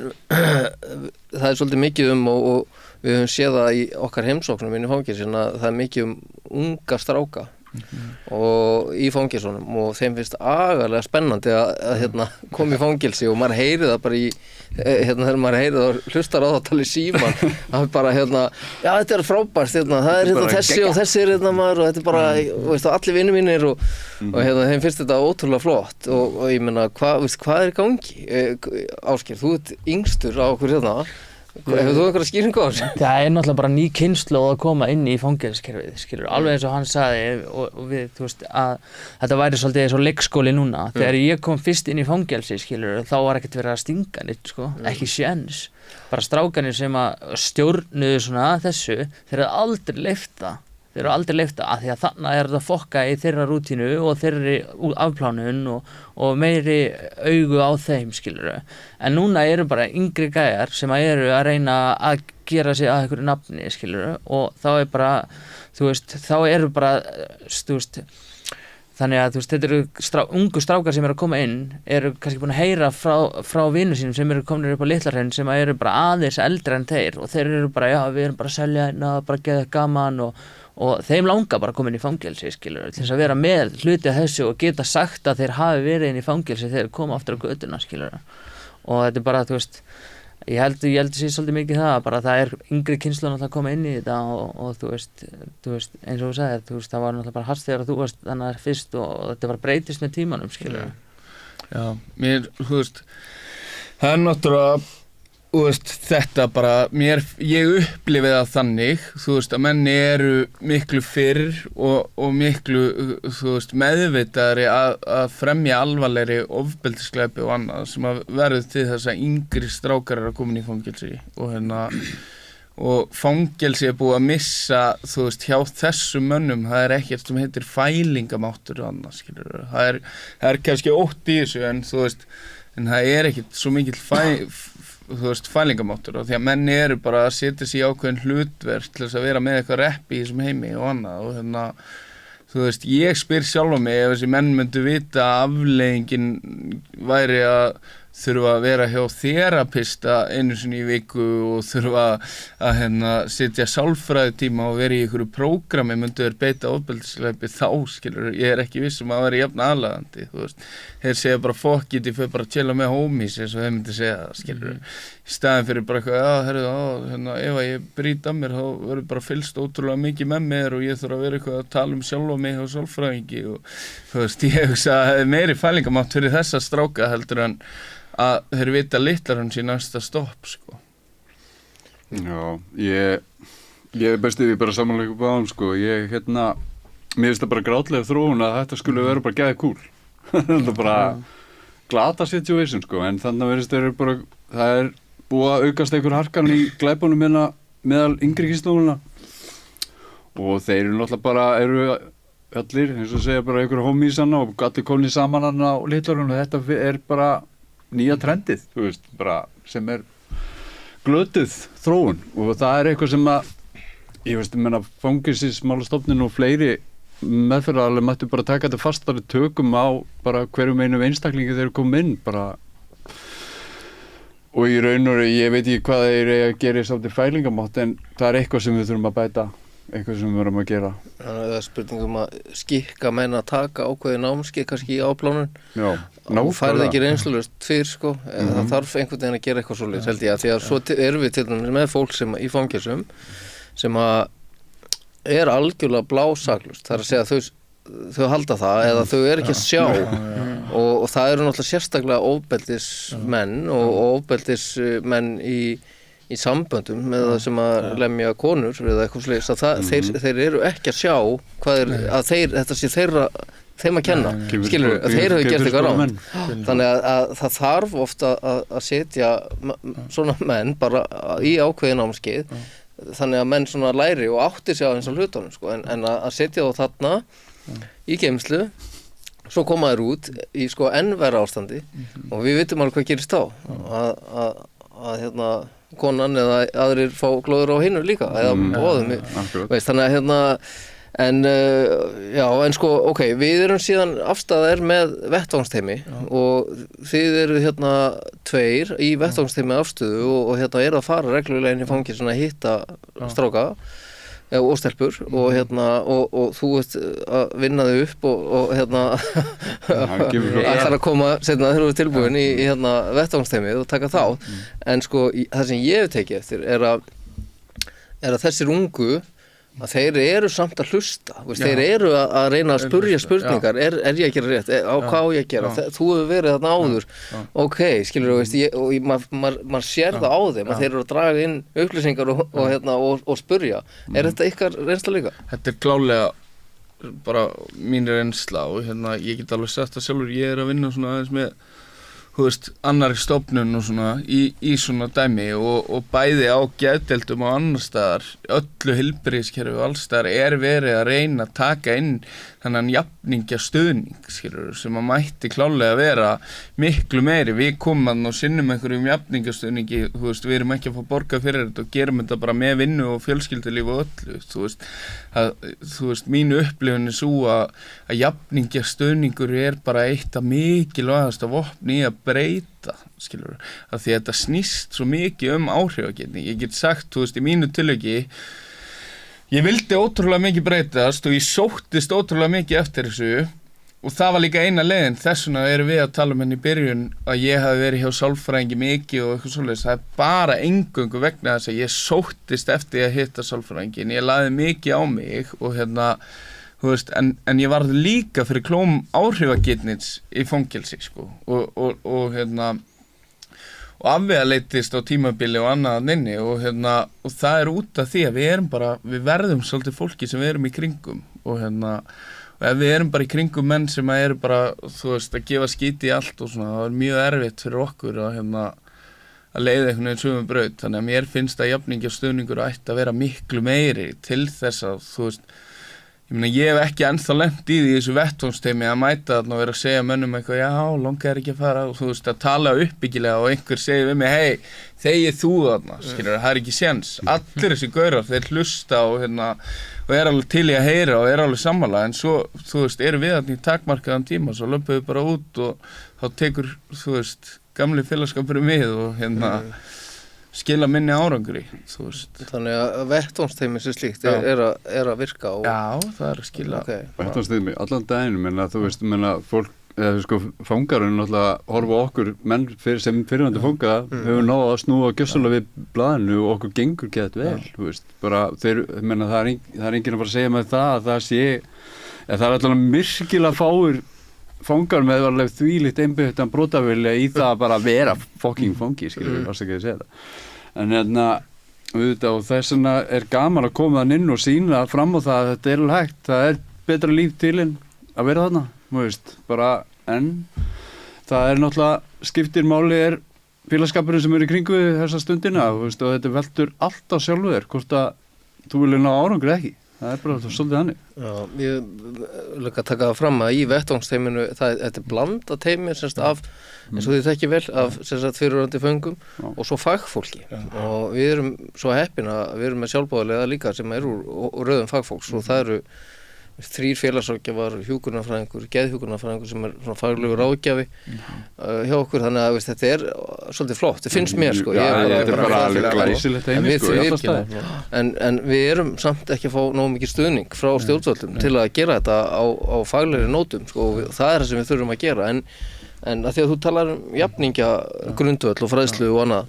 það er svolítið mikið og við höfum séð það í okkar heimsóknum inn í fangelsin að það er mikið unga stráka og í fangelsunum og þeim finnst agalega spennandi að koma í fangelsi og maður heyri það bara í þegar maður heyri það og hlustar á það að tala í síman það er bara já þetta er frábært það er þessi og þessi maður og þetta er bara allir vinir mínir og þeim finnst þetta ótrúlega flott og ég meina hvað er í gangi Ásgeir, þú ert yngstur á okkur Hefur þú einhverja skýringu á þessu? Það náttúrulega bara ný kynslóð að koma inn í fangelsiskerfið, skilur, alveg eins og hann sagði og við, þú veist, að þetta væri svolítið eins og leikskóli núna. Þegar ég kom fyrst inn í fangelsi, skilur, þá var ekkert verið að stinga neitt, sko, ekki séns. Bara strákanir sem að stjórnuðu svona þessu, þeir eru aldrei leyft það. Þeir eru aldrei leyft það, af því að þarna er þetta fokka í þeirra rútínu og þeirri afplánun og meiri augu á þeim, skilur. En núna eru bara yngri gæjar sem eru að reyna að gera sig að einhverju nafni, skilur. Og þá er bara, þú veist, þá eru bara, þú veist, þannig að, þú veist, þetta eru ungu strákar sem eru að koma inn, eru kannski búin að heyra frá vinum sínum sem eru komin upp á Litla-Hraun sem eru bara aðeins eldri en þeir og þeir eru bara, já, við erum bara að selja hérna, bara að geða gaman og þeim langar bara að koma inn í fangelsi, skilur, til þess að vera með hluti af þessu og geta sagt að þeir hafi verið inn í fangelsi þegar þeir koma aftur á götuna, skilur. Og þetta er bara, þú veist, ég held að sé svolítið mikið það, bara það er yngri kynslóð að koma inn í þetta og þú veist, eins og þú sagðir, þú veist, það var náttúrulega bara hart þegar þú varst þannig fyrst og þetta var breytist með tímanum, skilur. Já, mér, þú veist, það er náttúrulega, þú veist, þetta bara, ég upplifi það þannig, þú veist, að menni eru miklu fyrr og miklu, þú veist, meðvitaðri að fremja alvarlegri ofbeldisglæpi og annað sem að verður til þess að yngri strákar eru að koma inn í fangelsi og fangelsi er búið að missa, þú veist, hjá þessum mönnum, það er ekkert sem heitir fælingamáttur og annað, skilur, það er kannski ótt í þessu en þú veist, en það er ekkert svo mikill þú veist, fælingamáttur og því að menni eru bara að setja sig í ákveðin hlutverk til þess að vera með eitthvað reppi í þessum heimi og annað og þú veist, ég spyr sjálf á mig ef þessi menn myndu vita að afleiðingin væri að þurfa að vera hjá þerapista einu sinni í viku og þurfa að setja sálfræðitíma og vera í einhverju prógrami myndu þeir beita ofbeldisglæpi þá, skilur, ég er ekki viss að vera jafn aðlaðandi, þú veist, þeir segja bara fuck it, ég fyrir bara að chilla með homies eins og þeir myndi segja það, skilur, í staðin fyrir bara eitthvað, já, herru, ef ég brýt að mér þá verður bara fylgst ótrúlega mikið með mér og ég þurfa að vera eitthvað að tala sjálfa mig og sálfræðingi og þú veist, ég hugsa að það er meiri fælingamátt fyrir þessa stráka heldur en að þeir vita Litla-Hraun sé næsta stopp, sko. Já, ég bestið við bara samanlega upp á hann, sko. Mér finnst það bara grátlega þróun að þetta skulle vera bara geði kúl. Þetta er bara glata situation, sko, en þannig að verðist þeir bara, það er búið að aukast einhver harkan í glæpunum meðal yngri kynslóðanna og þeir eru náttúrulega bara, allir, eins og segja bara einhver homiesana og allir komnir saman hann á Litla-Hraun og þetta er bara nýja trendið, þú veist, bara sem er glötuð þróun og það er eitthvað sem að ég veist, ég meina Fangelsismálastofnun og fleiri meðferðaraðilar mættu bara taka þetta fastari tökum á bara hverjum einum einstaklingi þeir koma inn bara og í raun og ég veit ekki hvað þeir eiga að gera samt í fælingamátt en það er eitthvað sem við þurfum að bæta eitthvað sem við verðum að gera. Það er spurning að skikka menn að taka ákveði námskeið kannski í áplánun og færði ekki reynslulaust fyrr, sko, það þarf einhvern veginn að gera eitthvað svoleiðis, held ég, því að svo erum við til dæmis með fólk sem í fangelsum sem að er algjörlega blásaklaust, það er að segja þau halda það eða þau eru ekki að sjá og það eru náttúrulega sérstaklega ofbeldismenn og ofbeldismenn í samböndum með það sem að lemja konur eða eitthvað sliðis að þeir eru ekki að sjá hvað þetta sé þeim að kenna, skilur, að þeir hafi gert eitthvað rátt. Þannig að það þarf ofta að setja svona menn bara í ákveðin námskeið þannig að menn svona læri og átti sig á eins og hlutunum, sko, en að setja þá þarna í geymslu svo koma þeir út í sko enn verra ástandi og við vitum alveg hvað gerist þá að konan eða aðrir fá glóður á hinu líka eða bóðum, veist, þannig að en sko, ok, við erum síðan afstæðar með vettvangsteymi og þið eru tveir í vettvangsteymi afstöðu og eru að fara reglulega inn í fangelsuna að hitta stráka og stelpur og þú veist að vinna þau upp og ætlar að koma seinna þegar þú ert tilbúin í vettvangsteymið og taka þá en sko það sem ég hef tekið eftir er að þessir ungu að þeir eru samt að hlusta, þeir eru að reyna að spurja spurningar, er ég að gera rétt, á hvað á ég að gera, þú hefur verið þarna áður, ok, skilur og maður sér það á þeim að þeir eru að draga inn upplýsingar og spurja, þetta ykkar reynsla líka? Þetta klálega bara mín reynsla og ég get alveg sagt það sjálfur, ég að vinna svona aðeins með annarri stofnun og svona í svona dæmi og bæði á geðdeildum og annar staðar, öllu heilbrigðiskerfi og alls staðar verið að reyna að taka inn þennan jafningja stuðning, skilur, sem að mætti klálega vera miklu meiri. Við komum og sinnum einhverjum jafningja stuðningi, við erum ekki að fá borgað fyrir þetta og gerum þetta bara með vinnu og fjölskyldulíf og öllu, mínu upplifun svo að jafningja stuðningur bara eitt af mikilvægasta vopni í að breyta, skilur, af því að þetta snýst svo mikið áhrifagetni. Ég get sagt, í mínu tilviki, ég vildi ótrúlega mikið breytast og ég sóttist ótrúlega mikið eftir þessu og það var líka eina leiðin, þess vegna erum við að tala í byrjun að ég hafi verið hjá sálfræðingi mikið og eitthvað svoleiðis, það bara eingöngu vegna þess að ég sóttist eftir að hitta sálfræðingin, ég lagði mikið á mig og en ég varð líka fyrir klóm áhrifagetnins í fangelsi, og afvegaleiddist á tímabili og annað inni og það út af því að við verðum svolítið fólki sem við erum í kringum og ef við erum bara í kringum menn sem eru bara, að gefa skít í allt og svona, það mjög erfitt fyrir okkur að leiða einhvern veginn sömu braut, þannig að mér finnst að jafningja stuðningur ætti að vera miklu meiri til þess að, ég hef ekki ennþá lent í því þessu vettvangsteymi að mæta þarna og vera að segja mönnum eitthvað, já, langar ekki að fara og að tala uppbyggilega og einhver segir við mig, hei, þegið þú þarna, skilur, það ekki séns. Allir þessi gaurar, þeir hlusta og alveg til í að heyra og alveg sammála, en svo, eru við þarna í takmarkaðan tíma, svo löpum við bara út og þá tekur, gamli félagskapur við og skila minni árangri, Þannig að vettvangsteymi sem slíkt er að virka og... Já, það að skila Vettvangsteymi, allan daginn, fólk fangarinn náttúrulega horfa okkur menn sem fyrirvændi fanga hefur náð að snúa gjössalega við blaðinu og okkur gengur gett vel, bara þeir, það er enginn að fara að segja með það að það sé, það er alltaf myrkilega fáir fangar með alveg þvílíkt einbeittan brotavilja í það bara að vera fucking fangi, skilur við, varst ekki að segja það. En auðvitað og þess vegna er gaman að koma þann inn og sýna fram á það að þetta er alveg hægt, það er betra líf til en að vera þarna, bara, en það er náttúrulega, skiptir máli er félagskapurinn sem í kringu þessa stundina, og þetta veldur allt á sjálfu þér, hvort að þú vilja ná árangri ekki. Það er bara svolítið hannig. Já, ég líka að taka það fram að í vettvangsteyminu, þetta er blanda teymi af, eins og þið þekki vel, af fyrirverandi föngum og svo fagfólki. Og við erum svo heppin að við erum með sjálfboðaliða líka sem eru úr röðum fagfólks og það eru 3 félagsráðgjafar, hjúkrunarfræðingur, geðhjúkrunarfræðingur sem er svona faglegur ráðgjafi hjá okkur, þannig að þetta er svolítið flott, það finnst mér þetta er bara alveg glæsilegt heimi en við erum samt ekki að fá nógu mikið stuðning frá stjórnvöldum til að gera þetta á faglegri nótum og það er það sem við þurfum að gera en að því að þú talar jafningja grundvöll og fræðslu og annað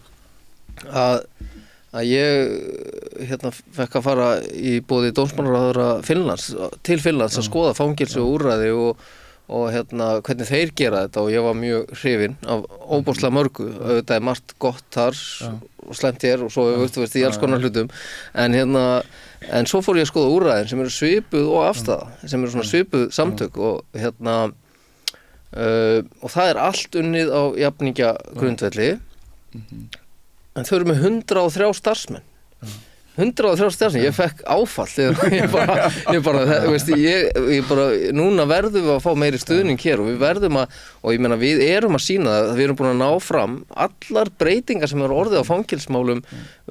að ég fekk að fara í boði dómsmálaráðherra til Finnlands að skoða fangelsi og úrræði og hvernig þeir gera þetta og ég var mjög hrifinn af óbóðslega mörgu, auðvitað er margt gott þar og slæmt hér og svo veist í alls konar hlutum en svo fór ég að skoða úrræðin sem eru svipuð og afstæða, sem eru svona svipuð samtök og það er allt unnið á jafningja grundvelli en þau eru með 103 starfsmenn 103 starfsmenn, ég fekk áfall ég bara núna verðum við að fá meiri stuðning hér og við verðum og ég meina við erum að sýna það, við erum búin að ná fram allar breytingar sem eru orðið á fangelsmálum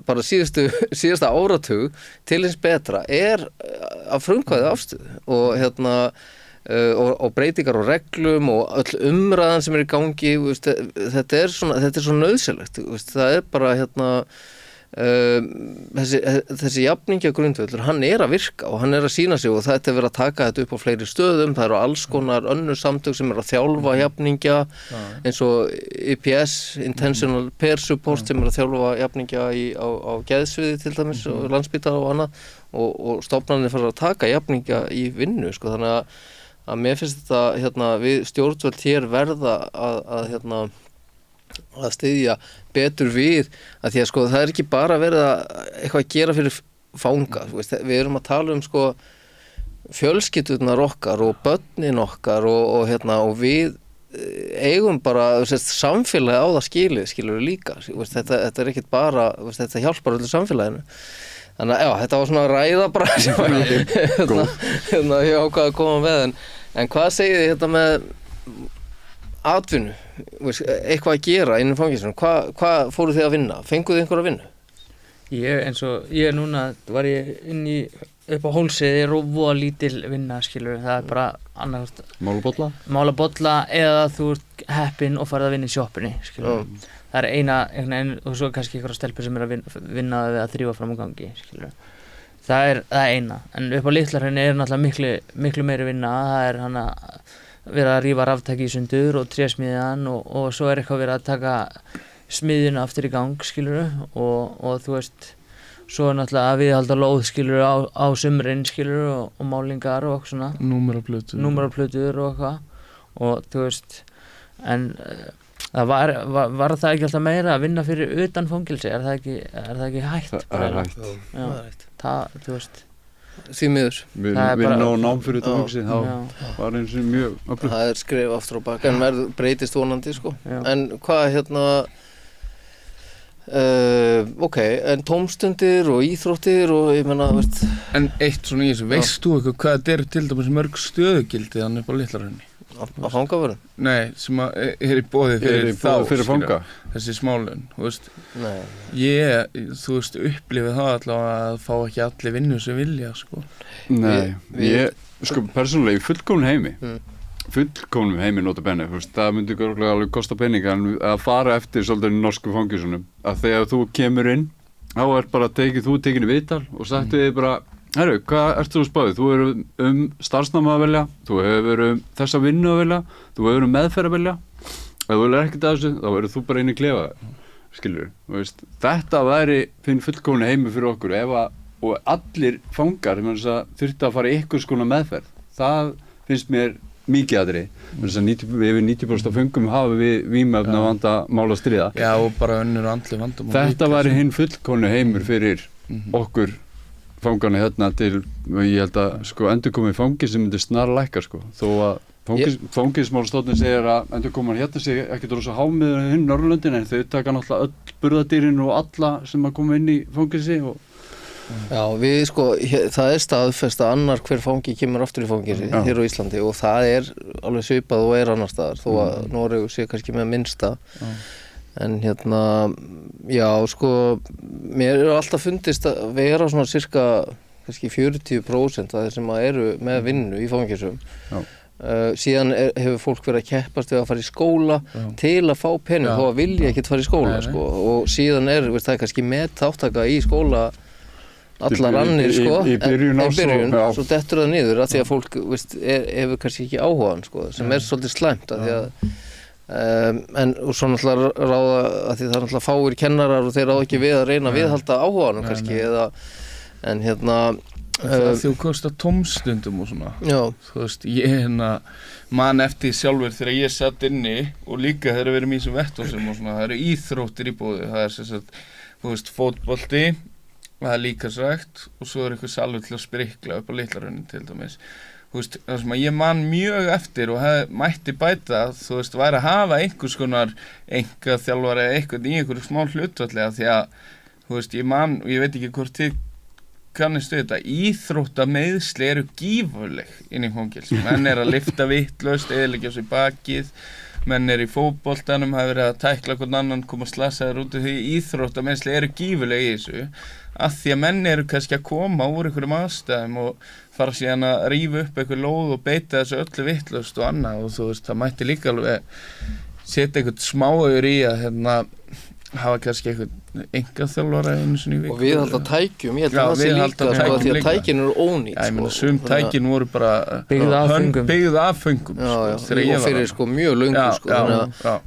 bara síðasta áratug til hins betra er að frumkvæði afstöðu og breytingar og reglum og öll umræðan sem er í gangi þetta er svo nauðsynlegt það er bara þessi jafningjagrundvöllur, hann að virka og hann að sýna sig og þetta verið að taka þetta upp á fleiri stöðum, það eru alls konar önnur samtök sem að þjálfa jafningja eins og IPS, Intentional Peer Support sem að þjálfa jafningja á geðsviði til dæmis og Landspítala og annað og stofnanir fara að taka jafningja í vinnu sko, þannig að mér finnst þetta við stjórnvöld hér verða að styðja betur við að því að sko það ekki bara verið að eitthvað að gera fyrir fanga, við erum að tala sko fjölskyldunar okkar og börnin okkar og við eigum bara samfélagi á það skilur við líka, þetta er ekkert bara, þetta hjálpar öllu samfélaginu. Þannig að þetta var svona að ræða bara sem ég ákvað að koma með en hvað segið þið með atvinnu, eitthvað að gera innan fangelsunum, hvað fóruð þið að vinna? Fenguð þið einhverja vinnu? Ég núna var ég upp á Hólsið er voða lítil vinna skilur, það bara annað mála bolla eða þú ert heppinn og farið að vinna í sjoppunni skilur. Það er eina og svo kannski einhverja stelpur sem að vinna við að þrífa fram á gangi skilur. Það er eina, en upp á Litla-Hrauni er náttúrulega miklu meiri vinna, það er hann að vera að rífa raftæki í sundur og trésmíðan og svo er eitthvað verið að taka smiðjuna aftur í gang skilur og þú veist svo er náttúrulega að viðhalda lóð skilur á sumrin skilur og málingar og eitthvað svona númeraplötur og eitthvað og þú veist en það var það ekki alltaf meira að vinna fyrir utan fangelsi, er það ekki hægt? Það er hægt. Það, þú veist því miður. Vinna og nám fyrir utan fangelsi, þá var eins og mjög öflugt. Það er skref aftur á bak, en breytist vonandi sko. Já. En hvað en tómstundir og íþróttir og ég menna, veist. En eitt svona í þessu, veist þú eitthvað hvað þetta til dæmis mörg stöðugildi þannig upp á Litla-Hrauni? Að fangavörðum? Nei, sem í boði fyrir fanga. Þessi smálun, þú veist. Nei. Þú veist, upplifið það allavega að fá ekki allir vinnu sem vilja, sko. Nei, ég, sko, persónulega í fullkomnum heimi nota benni, það myndi alveg kosta peninga en að fara eftir svolítið í norsku fangelsunum, að þegar þú kemur inn, þá er bara þú tekin í viðtal og sagt við bara herru, hvað ert þú spáðið? Þú hefur starfsnáma að velja, þú hefur þessa vinnu að velja, þú hefur meðferð að velja. Ef þú viljir ekkert að þessu, þá verður þú bara inn í klefa, skilur. Þetta væri fullkomni heimi fyrir okkur og allir fangar þurfti að fara í einhvers konar meðferð. Það finnst mér mikið aðri. Yfir 90% af fangum hafa við vímuefna vandamál að stríða. Já, og bara önnur andleg vandamál. Þetta væri hinn fullkomni heimur fyrir okkur fangana hérna til, ég held að sko endurkomið fangi sem myndi snarlækka sko, þó að fangismálastofnun segir að endurkoman hérna sé ekkert rosa hámiður hinn Norrlöndin en þau taka náttúrulega öll burðardýrin og alla sem að koma inn í fangilsi og Já, við sko, það staðfest að annar hver fangi kemur aftur í fangilsi hér á Íslandi og það alveg svipað og annar staðar, þó að Noregur sé kannski með minnsta en já, sko, mér alltaf fundist að vera svona cirka kannski 40% af þeir sem eru með vinnu í fangelsum. Síðan hefur fólk verið að keppast við að fara í skóla til að fá pening þó að vilja ekkert fara í skóla sko. Og síðan það kannski með þáttaka í skóla allar annir sko, í byrjun svo dettur það niður af því að fólk hefur kannski ekki áhugan sko, sem svolítið slæmt af því að en og svo náttúrulega ráða að því það náttúrulega fáir kennarar og þeir ráða ekki við að reyna að viðhalda áhuganum kannski eða en þú kostar tómstundum og svona þú veist, ég man eftir sjálfur þegar ég satt inni og líka þegar við erum í þessum vettvásum og svona, það eru íþróttir í boði, það sem sagt, þú veist, fótbolti það líkamsrækt og svo eitthvað salur til að sprikla upp á Litla-Hrauni til dæmis. Þú veist, það sem að ég man mjög eftir og mætti bæta, þú veist, væri að hafa einhvers konar einkaþjálfari eða eitthvað í einhverju smá hlutfalli því að, þú veist, ég man og ég veit ekki hvort þið kannistu þetta, íþróttameiðsli eru gífurleg inn í fangelsi. Menn að lyfta vitlaust, eyðileggja sér bakið, menn í fótboltanum, hafa verið að tækla hvern annan, koma slasaður út af því íþróttameiðsli eru gífurleg í þessu, að því að menn eru kannski að koma úr einhverjum aðstæðum og fara síðan að rífa upp einhver lóð og beita þessu öllu vitlaust og annað og þú veist, það mætti líka alveg setja einhvern smáaugur í að hafa kannski einhvern einkaþjálfara einu sinni í viku. Og viðhalda tækjum, ég held Já, að það sé viðhalda líka, sko, tækjum því að líka. tækin eru ónýt, Já, ég meina, sko. sum tækin voru bara Byggð af föngum. byggð af föngum, Já, já, þegar ég og var fyrir þarna. sko mjög löngu, Já, sko, já,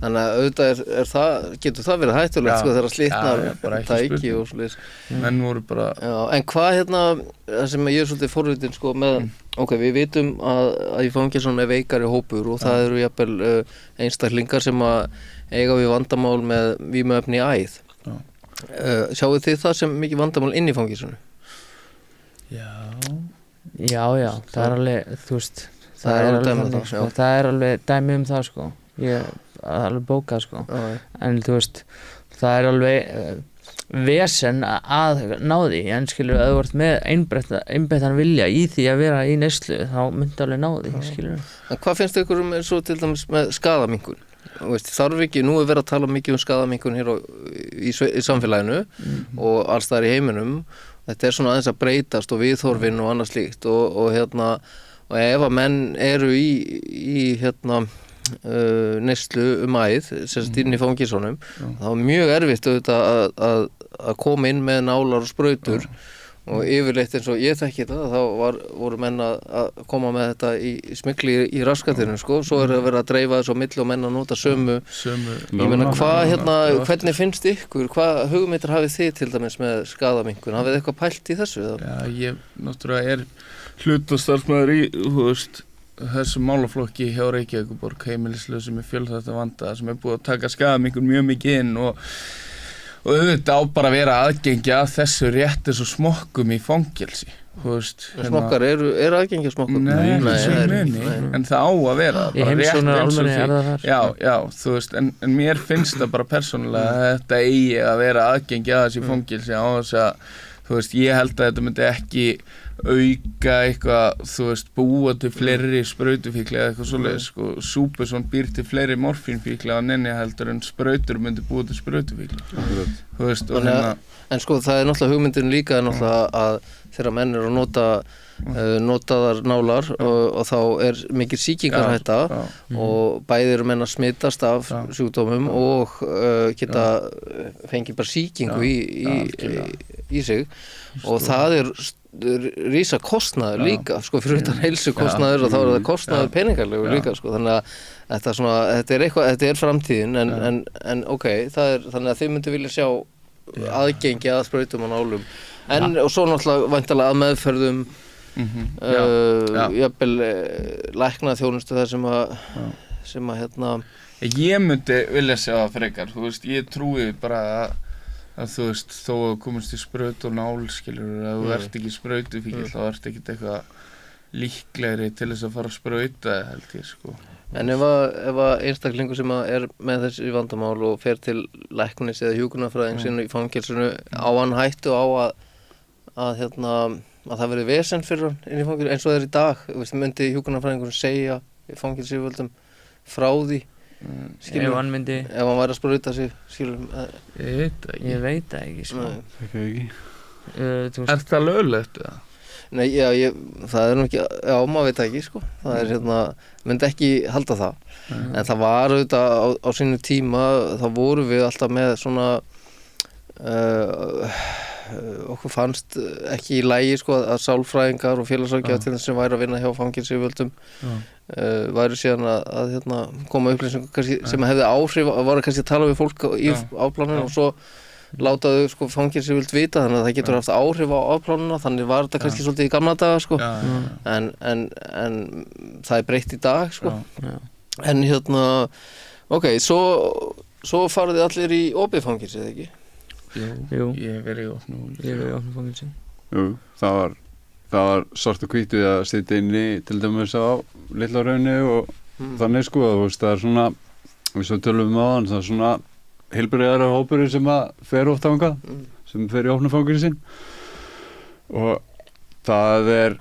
þannig að auðvitað er það, getur það verið hættulegt, Já, sko, þegar slitnar já, bara ekki tæki spurning. og svoleiðis. Menn voru bara, Já, en hvað það sem ég er svolítið forvitin, sko, með, ok, við vitum að í fangelsunum er veikari hópur og það eru jafnvel einstaklingar sem að eiga við vandamál með vímuefni í æð. Já. Sjáu þið það sem mikið vandamál inn í fangelsunum? Já, það er alveg, þú veist, Það er alveg dæmi um þannig, það, sko, já. það er alveg dæmi um það, sko, alveg bókað, sko, en þú veist, það er alveg vesen að ná því, en skilur, ef þú ert með einbeittan vilja í því að vera í neyslu, þá myndi alveg ná því, skilur. En hvað finnst ykkur eins og til dæmis með skaðaminnkun? Þarf ekki, nú er verið að tala mikið um skaðaminnkun hér í samfélaginu og alls þar í heiminum. Þetta er svona aðeins að breytast og viðhorfin og annað slíkt og ef að menn eru í neyslu æð, sem sagt inn í fangelsunum, þá er mjög erfitt auðvitað að koma inn með nálar og sprautur og yfirleitt eins og ég þekki þetta, þá voru menn að koma með þetta í smygli í raskatinu, sko, svo er að vera að dreifa þessu á milli og menn að nota sömu. Ég meina, hvernig finnst ykkur, hvað hugmyndir hafið þið til dæmis með skaðaminnkun? Hafið þið eitthvað pælt í þessu? Já, ég náttúrulega er hlutastarfsmaður í, þú veist, þessum málaflokki hjá Reykjavíkurborg, heimilislausum með fjölþætta vanda, sem er búið að taka skaðaminnkun mjög mikið inn og auðvitað á bara að vera aðgengi að þessu rétt eins og smokkum í fangelsi, þú veist. Smokkar, eru aðgengi að smokkum? Nei, en það á að vera. Í heimsóknar almenni er það þar. Já, þú veist, en mér finnst það bara persónulega að þetta eigi að vera aðgengi að þessi fangelsi á þess að, þú veist, ég held að þetta myndi ekki auka eitthvað, þú veist, búa til fleiri sprautufíkla eða eitthvað svoleiðis, sko. Súpersson býr til fleiri morfínfíkla en enni heldur en sprautur myndi búa til sprautufíkla. Þú veist, og En sko, það er náttúrulega hugmyndin líka náttúrulega að þegar menn eru að notaðar nálar og þá er mikil sýkingarhætta og bæði eru menn að smitast af sjúkdómum og geta fengið bara sýkingu í sig og það er rísa kostnaður líka, sko, fyrir utan heilsukostnaður og þá er það kostnaður peningarlegur líka, sko, þannig að þetta er framtíðin en ok, þannig að þið myndu vilja sjá aðgengi að sprautum og nálum og svo náttúrulega væntanlega að meðferðum jafnvel læknaþjónustu þar sem að Ég myndi vilja sjá það frekar, þú veist, ég trúi bara að þú veist, þó að komast í spraut og nál, skilur, að þú ert ekki sprautufíkil, þá ert ekkert eitthvað líklegri til þess að fara að sprauta, held ég, sko. En ef að einstaklingur sem er með þessi vandamál og fer til læknis eða hjúkrunarfræðings inn í fangelsinu á hann hættu á að það verði vesen fyrir hann inn í fangelsinu eins og það er í dag, myndi hjúkrunarfræðingurinn segja í fangelsyfirvöldum frá því, skilur, ef hann væri að sprauta sig, skilur. Ég veit það ekki, sko. Er það löglegt, eða? Nei, það er nú ekki, maður veit ekki, sko. Það myndi ekki halda það. En það var auðvitað á sínu tíma, þá vorum við alltaf með svona, okkur fannst ekki í lagi, sko, að sálfræðingar og félagsráðgjafar til þess sem væri að vinna hjá fangelsyfirvöldum væri síðan að koma upplýsingar sem hefði áhrif, var kannski að tala við fólk í afpláninu og svo látaðu, sko, fangelsyfirvöld vita, þannig að það getur haft áhrif á afplánuna, þannig var þetta kannski svolítið í gamla daga, sko. En það er breytt í dag, sko. En ok, svo farið þið allir í opið fangelsi, eða ekki? Jú. Ég hef verið í opnu fangelsi. Jú, það var svart og hvítið að sitja inni til dæmis á Litla-Hrauni og þannig, sko, þú veist, það er svona, við svo tölum á hann, það er svona heilbrigðara hópurinn sem að fer oft þangað, sem fer í opnu fangelsin og það er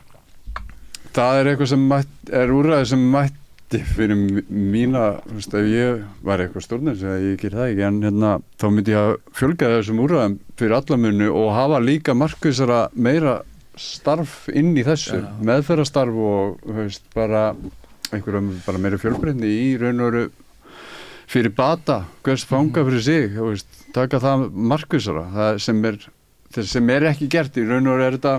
eitthvað sem er úrræði sem mætti fyrir mína, þú veist, ef ég var eitthvað stjórnir, ég ger það ekki, en þá myndi ég að fjölga þessum úrræðum fyrir alla muni og hafa líka markvissara meira starf inn í þessu, meðferðarstarf og, þú veist, bara einhverjum bara meira fjölbreytni í raun og veru fyrir bata, hvers fanga fyrir sig, þú veist, taka það markvissara, það sem er ekki gert í raun og veru þetta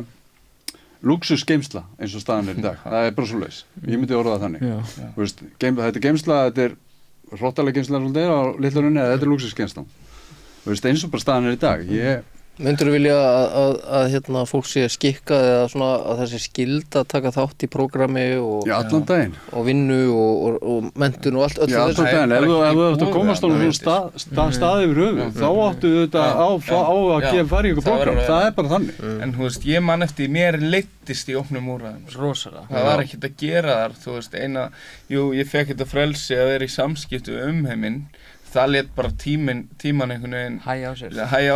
lúxusgeymsla eins og staðan í dag, það bara svoleiðis, ég myndi orða það þannig, þú veist, þetta er geymsla, þetta hrottalega geymsla svolítið á litla runni, eða þetta er lúxusgeymsla, þú veist, eins og bara staðan í dag, Myndirðu vilja að fólk sé skikkað eða svona að það sé skylda að taka þátt í prógrami og já, allan daginn og vinnu og menntun og allt já, allan daginn, ef þú ætti að komast á svona stað yfir höfuð þá áttu þetta á að gefa fara í ykkur prógram, það er bara þannig En þú veist, ég man eftir mér leiddist í opnum úrræðum rosalega það var ekkert að gera þar, þú veist, ég fekk þetta frelsi að vera í samskiptu umheiminn það let bara tíman einhvern veginn hægja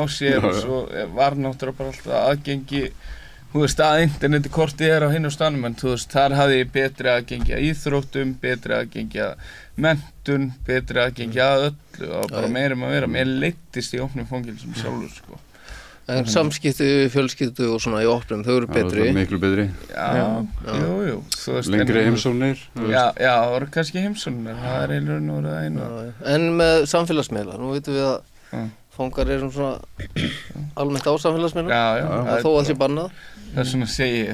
á sér og svo var náttúrulega bara alltaf aðgengi þú veist að interneti kortið á hinn og stanum en þú veist þar hafði ég betri aðgengi að íþróttum, betri aðgengi að menntun, betri aðgengi að öllu og bara meira að vera mér leiddist í opnum fangelsum sjálfur sko. En samskipti, fjölskyldu og svona í opnum, þau eru betri. Það er miklu betri. Jú. Lengri heimsóknir. Já, það voru kannski heimsóknir, það er einhvern veginn það einu. En með samfélagsmiðla, nú veitum við að fangar eru svona almennt á samfélagsmiðlum, þó að það sé bannað. Það er svona að segja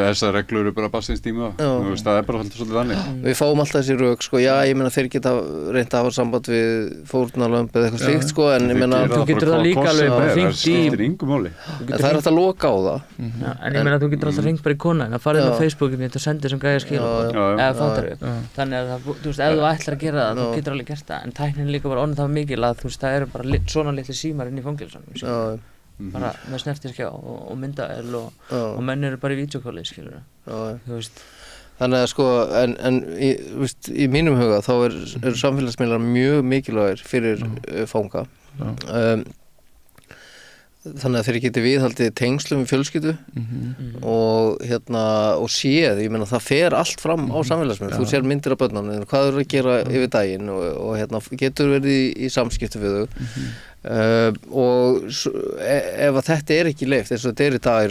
þessar reglur eru bara barnsins tíma það er bara svolítið þannig Við fáum alltaf þessi rök sko, já ég meina þeir geta reynt að hafa samband við fórnarlömb eða eitthvað slíkt sko en ég meina þú getur það líka alveg bara hringt í það er hægt að loka á það en ég meina þú getur alltaf hringt bara í konan að fara inn á Facebookinu og senda þessum gæja skilabóð eða fattarðu þannig að þú veist ef þú ætlar að gera það þú getur alveg gert það en tæknin er líka bara orðin það mikil að þú veist það eru bara svona litli símar inn í fangelsunum bara með snertiskjá og myndavél og menn eru bara í vídeokóli skilur þú veist þannig að sko en í mínum huga þá eru samfélagsmiðlar mjög mikilvægir fyrir fanga þannig að þeir geti viðhaldið tengslum við fjölskyldu og séð, ég meina það fer allt fram á samfélagsmiðlum, þú sér myndir af börnunum hvað eru að gera yfir daginn og getur verið í samskipti við þau og ef að þetta er ekki leyft eins og þetta er í dag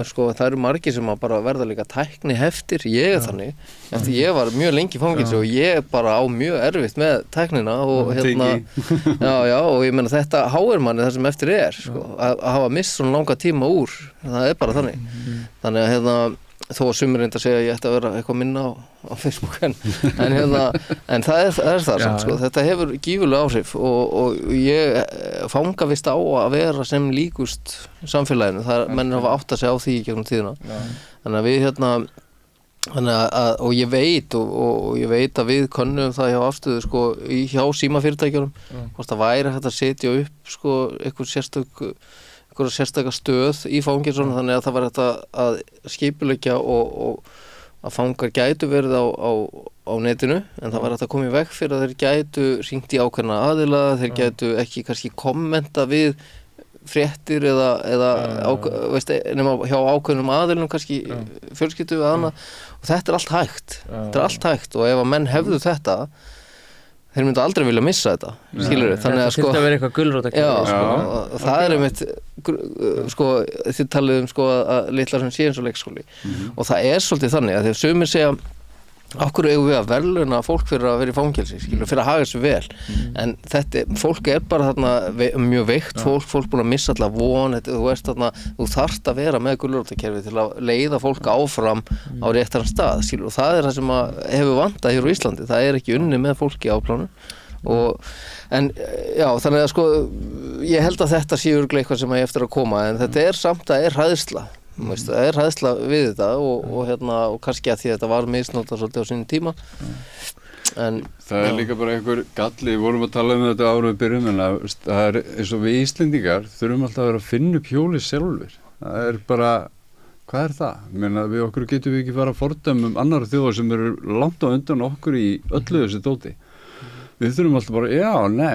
sko, það eru margir sem að bara verða líka tækni heftir, ég þannig eftir ég var mjög lengi í fangelsi og ég bara á mjög erfitt með tæknina og og ég meina þetta háir manni það sem eftir er sko, að hafa misst svona langa tíma úr það er bara þannig að þó að sumir reynda að segja að ég ætti að vera eitthvað minna á Facebook en það er það samt sko. Þetta hefur gífurlega áhrif og ég fanga vist á að vera sem líkust samfélaginu, menn hafa átt að segja á því gegnum tíðina þannig að við og ég veit að við könnum það hjá afstöðu sko, hjá símafyrirtækjunum hvort það væri hægt að setja upp sko, einhver sérstaka stöð í fangelsunum þannig að það var hægt að skipuleggja og að fangar gætu verið á netinu en það var hægt að koma í veg fyrir að þeir gætu hringt í ákveðna aðila, þeir gætu ekki kannski kommenta við fréttir eða nema hjá ákveðnum aðilum kannski fjölskyldu eða annað og þetta er allt hægt og ef að menn hefðu þetta þeir myndu aldrei vilja missa þetta, skilurðu, þannig að sko... Það þurfti að vera eitthvað gulrótarkerfi, og það er einmitt, sko, þið talið sko að litlar sem sé eins og leikskóli og það er svolítið þannig að þegar sumir segja af hverju eigum við að verðlauna fólk fyrir að vera í fangelsi, skilur, fyrir að haga þessu vel en fólk er bara þarna mjög veikt fólk búin að missa alla von, þú þarft að vera með gulrótarkerfi til að leiða fólk áfram á réttan stað, skilur, og það er það sem hefur vantað hér á Íslandi, það er ekki unnið með fólki á plánu þannig að sko ég held að þetta sé örugglega eitthvað sem eftir að koma en þetta er samt að er hræðsla það er hræðsla við þetta og kannski að því að þetta var misnotað svolítið á sínum tíma en það er líka bara einhver galli, við vorum að tala um þetta árum við byrjum en það er eins og við Íslendingar þurfum alltaf að vera að finna upp hjólið sjálfur það er bara, hvað er það? Meina, við okkur getum við ekki fara að fordæmum annarra þjóðar sem eru langt á undan okkur í öllu þessi dóti við þurfum alltaf bara,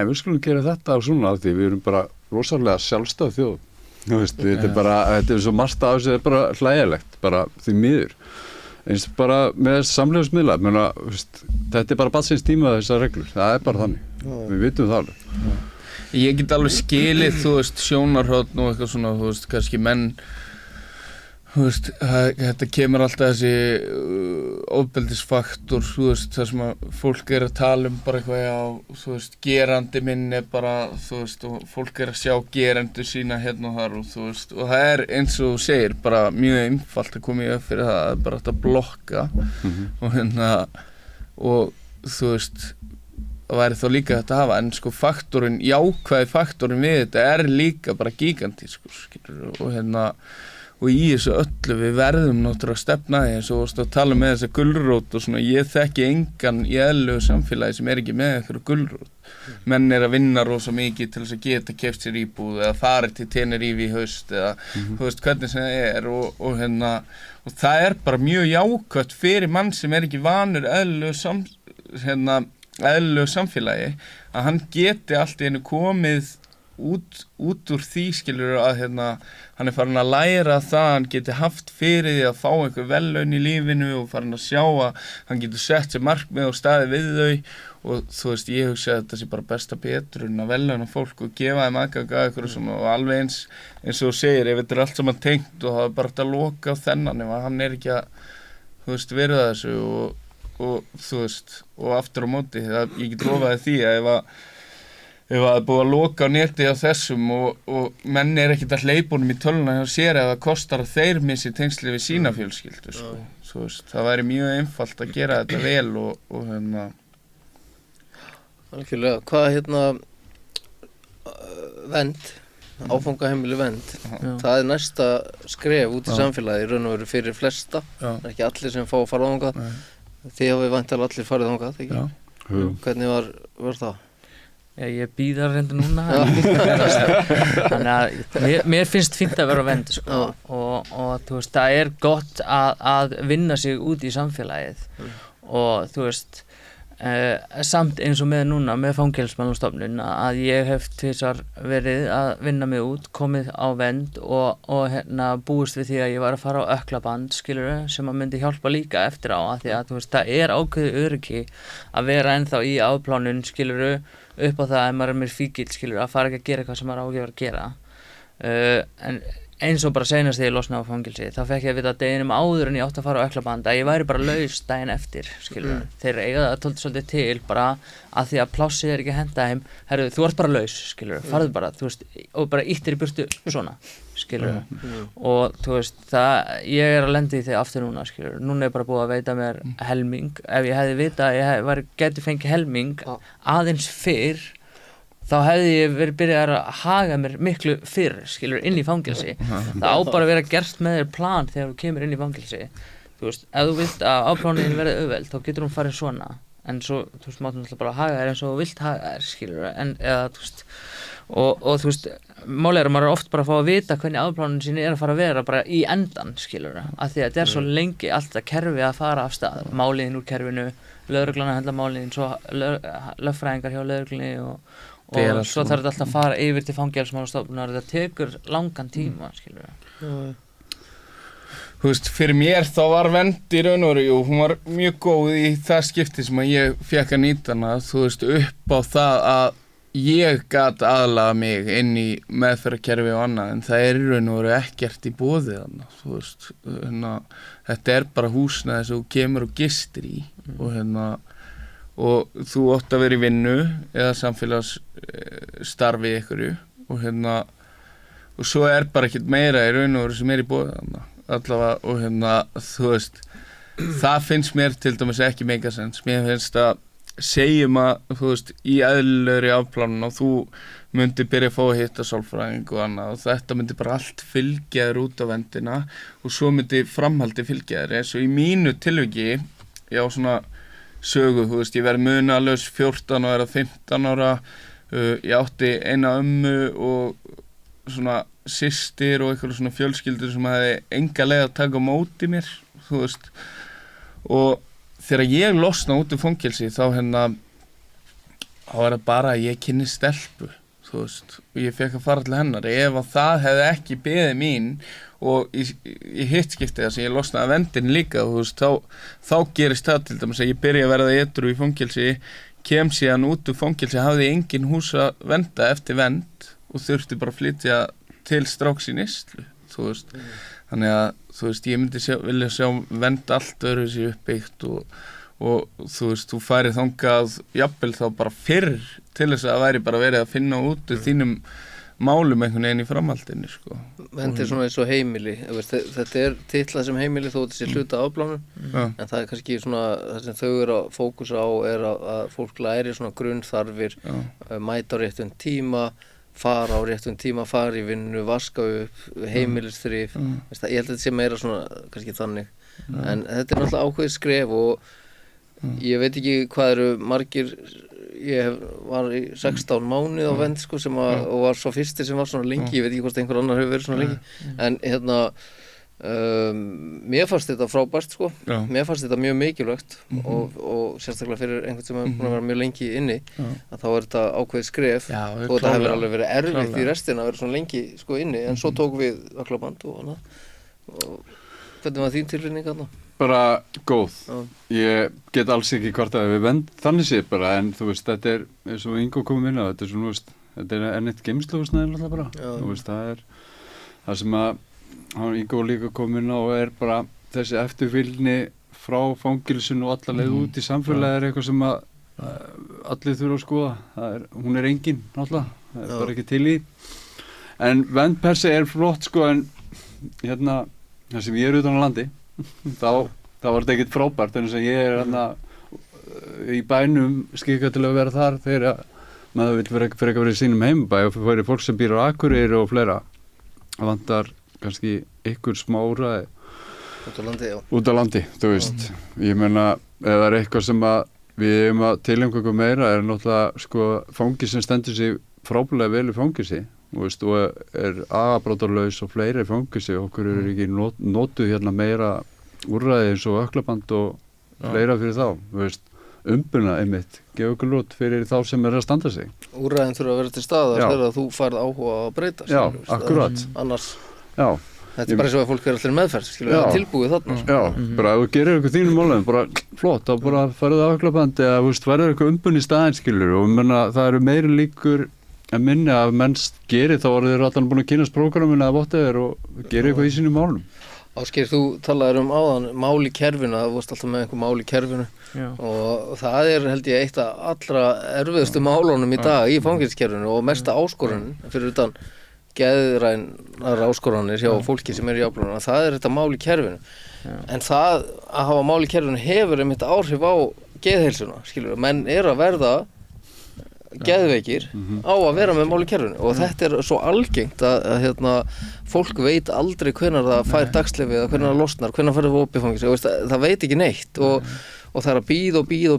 við skulum gera þetta og svona því við erum bara rosalega sjálfstæð þjóð þetta er svo margt af þessu, þetta er bara hlægilegt, bara því miður. Eins bara með samfélagsmiðla, þetta er bara barnsins tíma þessar reglur, það er bara þannig, við vitum það alveg. Ég get alveg skilið, sjónarhorn og eitthvað svona, kannski menn, þú veist, þetta kemur alltaf þessi ofbeldisfaktor, þú veist, það sem að fólk að tala bara eitthvað, já, þú veist, gerandi minn bara, þú veist, og fólk að sjá gerendur sína hérna og þar og þú veist, og það eins og þú segir, bara mjög einfalt að koma í upp fyrir það, bara að blokka og þú veist, það væri þá líka þetta að hafa, en sko faktorinn, jákvæði faktorinn við þetta líka bara gigantískur, skilur, og í þessu öllu við verðum náttúrulega að stefna því eins og varst að tala með þessa gulrót og svona, ég þekki engan í eðlilegu samfélagi sem ekki með einhverju gulrót. Menn að vinna rosa mikið til þess að geta keypt sér íbúð eða farið til Tenerife í haust eða þú veist hvernig sem það og það bara mjög jákvætt fyrir mann sem ekki vanur eðlilegu samfélagi að hann geti allt í einu komið út úr því skilur að hann farin að læra það hann geti haft fyrir því að fá einhver verðlaun í lífinu og farin að sjá að hann getur sett sér markmið og staðið við þau og þú veist ég hugsa að þetta sé bara besta betrun að verðlauna fólk og gefa þeim aðgang að ykkur og alveg eins og þú segir ef þetta allt saman tengt og það bara að loka á þennan ef hann ekki að þú veist verða þessu og þú veist og aftur á móti ég get lofaði því að ef það búið að loka á neti á þessum og menn ekkert að hleypa honum í töluna hjá sér eða kostar að þeir missi tengsli við sína fjölskyldu sko. Svo veist, það væri mjög einfalt að gera þetta vel og Algjörlega, hvað vernd, áfangaheimili vernd, það næsta skref út í samfélagi í raun og veru fyrir flesta, ekki allir sem fá að fara þangað, þið hafið væntanlega allir farið þangað, ekki? Hvernig var það? Já, ég býð að reynda núna þannig að mér finnst fínt að vera vernd sko. og þú veist, það gott að vinna sig út í samfélagið og þú veist samt eins og með núna með Fangelsismálastofnun að ég hef tvisvar verið að vinna mig út, komið á vernd og búist við því að ég var að fara á ökklaband skilurðu, sem að myndi hjálpa líka eftir á að því að þú veist, það ákveðið öryggi að vera ennþá í afplánun skilurðu upp á það að maður mér fíkill skilur að fara ekki að gera eitthvað sem maður á ekki að gera en eins og bara seinast þegar ég losnaði á fangelsi þá fekk ég að vita deginum áður en ég átti að fara á ökklaband að ég væri bara laus daginn eftir skilur þeir eiga það svolítið til bara að því að plássið ekki að henda þeim herru þú ert bara laus skilur farðu bara þú veist og bara íttir í burtu svona skilur og þú veist það ég að lenda í því aftur núna skilur núna bara búið að veita mér helming ef ég hefði vita að ég geti fengið helming aðeins fyrr þá hefði ég verið byrjað að haga mér miklu fyrr skilur inn í fangelsi það á bara að vera gert með þér plan þegar þú kemur inn í fangelsi þú veist ef þú vilt að afplánunin verði auðveld þá getur hún farið svona en svo þú veist máttu náttúrulega bara haga þér eins og þú vilt haga þér skilur en eða þú veist og þú veist málið að maður oft bara að fá að vita hvernig afplánunin sín að fara að vera bara í endan skilur að því að þetta svo lengi alltaf kerfi að fara af stað máliðin úr kerfinu lögreglan að handla máliðin svo lögfræðingar hjá lögreglunni og svo þarf þetta alltaf að fara yfir til Fangelsismálastofnunar þetta tekur langan tíma skilur Þú veist, fyrir mér þá var vernd í raun og veru hún var mjög góð í það skipti sem að ég fekk að nýta hana þú veist, upp á það að ég gat aðlaga mig inn í meðferðarkerfi og annað en það í raun og veru ekkert í boði þarna þú veist, þetta bara húsnæði sem þú kemur og gistir í og þú átt að vera í vinnu eða samfélagsstarfi einhverju og svo bara ekkert meira í raun og veru sem í boði þarna allavega og þú veist það finnst mér til dæmis ekki megasens mér finnst að segjum að þú veist í eðlilegri afplánun og þú myndi byrja að fá að hitta sálfræðing og annað og þetta myndi bara allt fylgja þér út á vendina og svo myndi framhaldi fylgja þér eins og í mínu tilviki ég á svona sögu, þú veist, ég verið munalaus 14 og 15 ára ég átti eina ömmu og svona systir og eitthvað svona fjölskyldur sem hefði enga leið að taka á móti mér, þú veist og þegar ég losna út úr fangelsi þá þá það bara að ég kynni stelpu, þú veist og ég fekk að fara til hennar, ef að það hefði ekki beðið mín og í hitt skiptið sem ég losnaði að vendin líka þú veist, þá gerist það til dæmis að ég byrja að verða edrú í fangelsi kem síðan út úr fangelsi hafði engin hús að venda eftir vend og þurfti bara að flytja til stráks í neyslu þú veist, þannig að þú veist, ég myndi vilja sjá Vend allt öðruvísi uppbyggt og þú veist, þú færi þangað jafnvel þá bara fyrr til þess að það væri bara verið að finna út úr þínum málum einhvern veginn í framhaldinu sko. Vend svona eins og heimili, þetta titlað sem heimili þó þetta sé hluta afplánun, en það kannski svona, það sem þau eru að fókusa á að fólk læri svona grunnþarfir, mæta á réttum tíma, fara á réttum tíma, fara í vinnu, vaska upp, heimilisþrif, ég held að þetta sé meira svona kannski þannig, en þetta náttúrulega ákveðið skref og ég veit ekki hvað eru margir. Ég var í 16 mánuði á Vend sko, og var svo fyrstir sem var svona lengi, ég veit ekki hvort einhver annar hefur verið svona lengi, en mér fannst þetta frábært sko, mér fannst þetta mjög mikilvægt og sérstaklega fyrir einhvern sem er búin að vera mjög lengi inni, að þá er þetta ákveðið skref og þetta hefur alveg verið erfitt í restina að vera svona lengi sko inni, en svo tók við öklaband og annað. Hvernig var þín tilfinning þarna? Bara góð. Ég get alls ekki hvort að við Vend þannig séð bara, en þú veist, þetta er eins og Ingo kom inn á, þetta er svona, þú veist, þetta er enn eitt geymsluhúsnæði alltaf bara. Þú veist, það er það sem að Ingo líka kom inn á er bara þessi eftirfylgni frá fangelsinu og alla leið út í samfélagi er eitthvað sem að allir þurfa að skoða. Hún er engin náttúrulega, það er bara ekki til í. En Vend per se er flott sko, en hérna það sem ég er utan á landi þá var þetta ekkert frábært, en þess að ég er hérna í bænum skikka til að vera þar þegar maður vill frekar vera í sínum heimabæ og fyrir fólk sem býr á Akureyri og fleira. Það vantar kannski ykkur smára út á landi, þú veist. Ég meina, ef það er eitthvað sem að við eigum að tilengja okkur meira er náttúrulega sko fangis sem stendur sig frábælega vel í fangisi. Og er agabrotarlaus og fleiri fangisi, okkur eru ekki notuð hérna meira úrræði eins og öklaband og fleira fyrir þá, þú veist, umbuna einmitt, gefa okkur lót fyrir þá sem er að standa sig. Úrræðin þurfa að vera til staðar þegar þú færð áhuga að breyta. Já, akkurat. Annars, þetta er bara eins og að fólk er allir meðferð, skilur við, tilbúið þarna. Já, bara ef þú gerir eitthvað þínum málum, bara flott, þá bara færðu öklaband eða, þú veist, færðu eitthvað umbun í staðinn, skilur, og menna, það eru meiri líkur en minni að mennst gerir, þá eru þeir allan búin að kynast prógraminu eða whatever og gerir eitthvað í sínum málum. Ásgeir, þú talaðir áðan mál í kerfinu, það varst alltaf með einhver mál í kerfinu og það er held ég eitt af allra erfiðustu málunum í dag í fangelsiskerfinu og mesta áskorunin fyrir utan geðrænar áskoranir hjá fólki sem er í afplánun, það er þetta mál í kerfinu. En það að hafa mál í kerfinu hefur einmitt áhrif á geðheilsuna, skilur við, menn er að verða geðveikir á að vera með mál í kerfinu og þetta er svo algengt að fólk veit aldrei hvenær það fær dagsleyfi eða hvenær það losnar, hvenær fær það opið fangelsið, það veit ekki neitt og það er að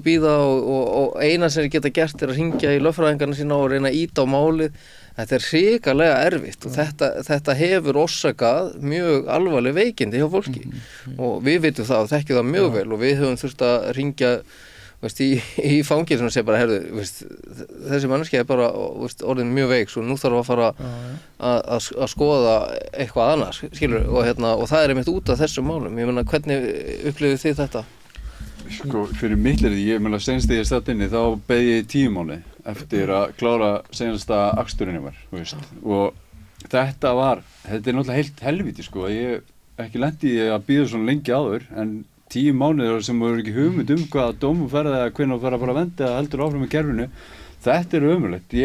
bíða og eina sem þeir geta gert er að hringja í lögfræðingarna sína og reyna að ýta á málið. Þetta er hrikalega erfitt og þetta hefur orsakað mjög alvarleg veikindi hjá fólki og við vitum það og þekkjum það mjög vel og við höfum þurft að hringja í fangelsinu og segja bara, heyrðu, þessi manneskja er bara orðin mjög veik, svo nú þarf að fara að skoða eitthvað annars, skilur, og það er einmitt út af þessum málum. Ég meina, hvernig upplifið þið þetta? Sko, fyrir mitt er ég meina, senst þegar ég statt inni, þá beið ég 10 mánuði eftir að klára senasta aksturinn var, þú veist, og þetta er náttúrulega heilt helvíti, sko, ég ekki lenti í að bíða svona lengi áður, en 10 mánuðir sem voru ekki hugmynd hvaða dómum ferði eða hvenær fara bara að venda eða heldur áfram í kerfinu. Þetta er ömurlegt.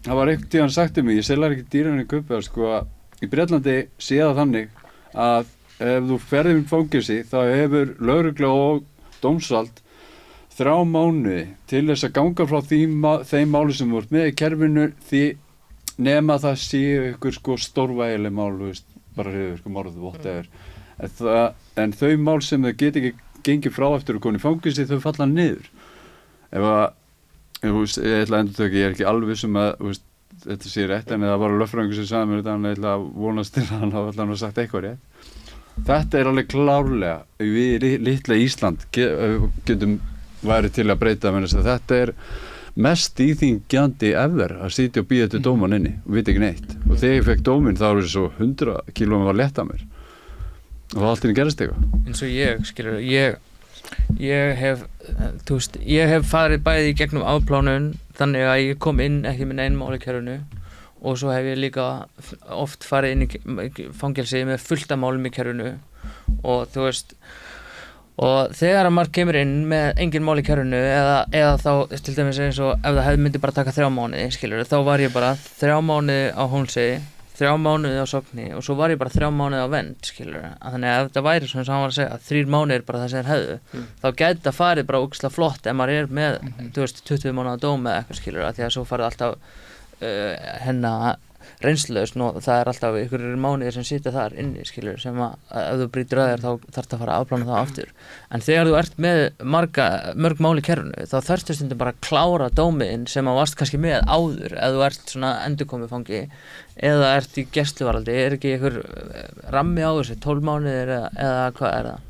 Það var einhvern tíðan sagt mig, ég selar ekki dýran í Kaupvegar, sko, að í Bretlandi sé það þannig að ef þú ferðir í fangelsi þá hefur lögregla og dómsvald 3 mánuði til þess að ganga frá þeim máli sem voru með í kerfinu því nema það séu ykkur sko stórvægileg mál, veist, bara hriðvirku morð, whatever. En þau mál sem þau get ekki gengið frá eftir að koma í fangelsi, þau falla niður. Ég ætla að endurtaka, ég er ekki alveg sem að þetta sé rétt, en það var lögfræðingur sem sagði mér þetta, en ég ætla að vonast til að hann hafa allan sagt eitthvað rétt. Þetta er alveg klárlega, við litla Ísland getum væri til að breyta, menn þess að þetta er mest íþyngjandi ever að sitja og bíða til dóman inni og vita ekki neitt. Og þegar ég fekk dóminn þá var þessu 100 kílóum var létt að mér. Og það alltaf gerist eitthvað. Eins og ég, skilur, ég hef farið bæði í gegnum afplánun þannig að ég kom inn ekki með neinn mál í kerfinu og svo hef ég líka oft farið inn í fangelsi með fullt af málum í kerfinu og þú veist og þegar maður kemur inn með engin mál í kerfinu eða þá til dæmis eins og ef það hefði myndi bara taka 3 mánuði skilur þá var ég bara 3 mánuði á Hólmsheiði 3 mánuði á Sogni og svo var ég bara 3 mánuði á Vend skilur þannig að ef þetta væri svona sem hann var að segja 3 mánuðir bara það sem þeir hefðu þá gæti það farið bara ógeðslega flott ef maður með þú veist 20 mánuða dóm eða eitthvað skilur því að svo farið alltaf reynslulaust og það alltaf einhverjir mánuðir sem sitja þar inni skilur sem að ef þú brýtur að þér þá þarf að fara að afplána það aftur en þegar þú ert með mörg mál í kerfinu þá þarftu stundum bara að klára dóminn sem að varst kannski með áður ef þú ert svona endurkomið fangi eða ert í gæsluvarðhaldi ekki einhver rammi á þessu 12 mánuðir eða hvað það?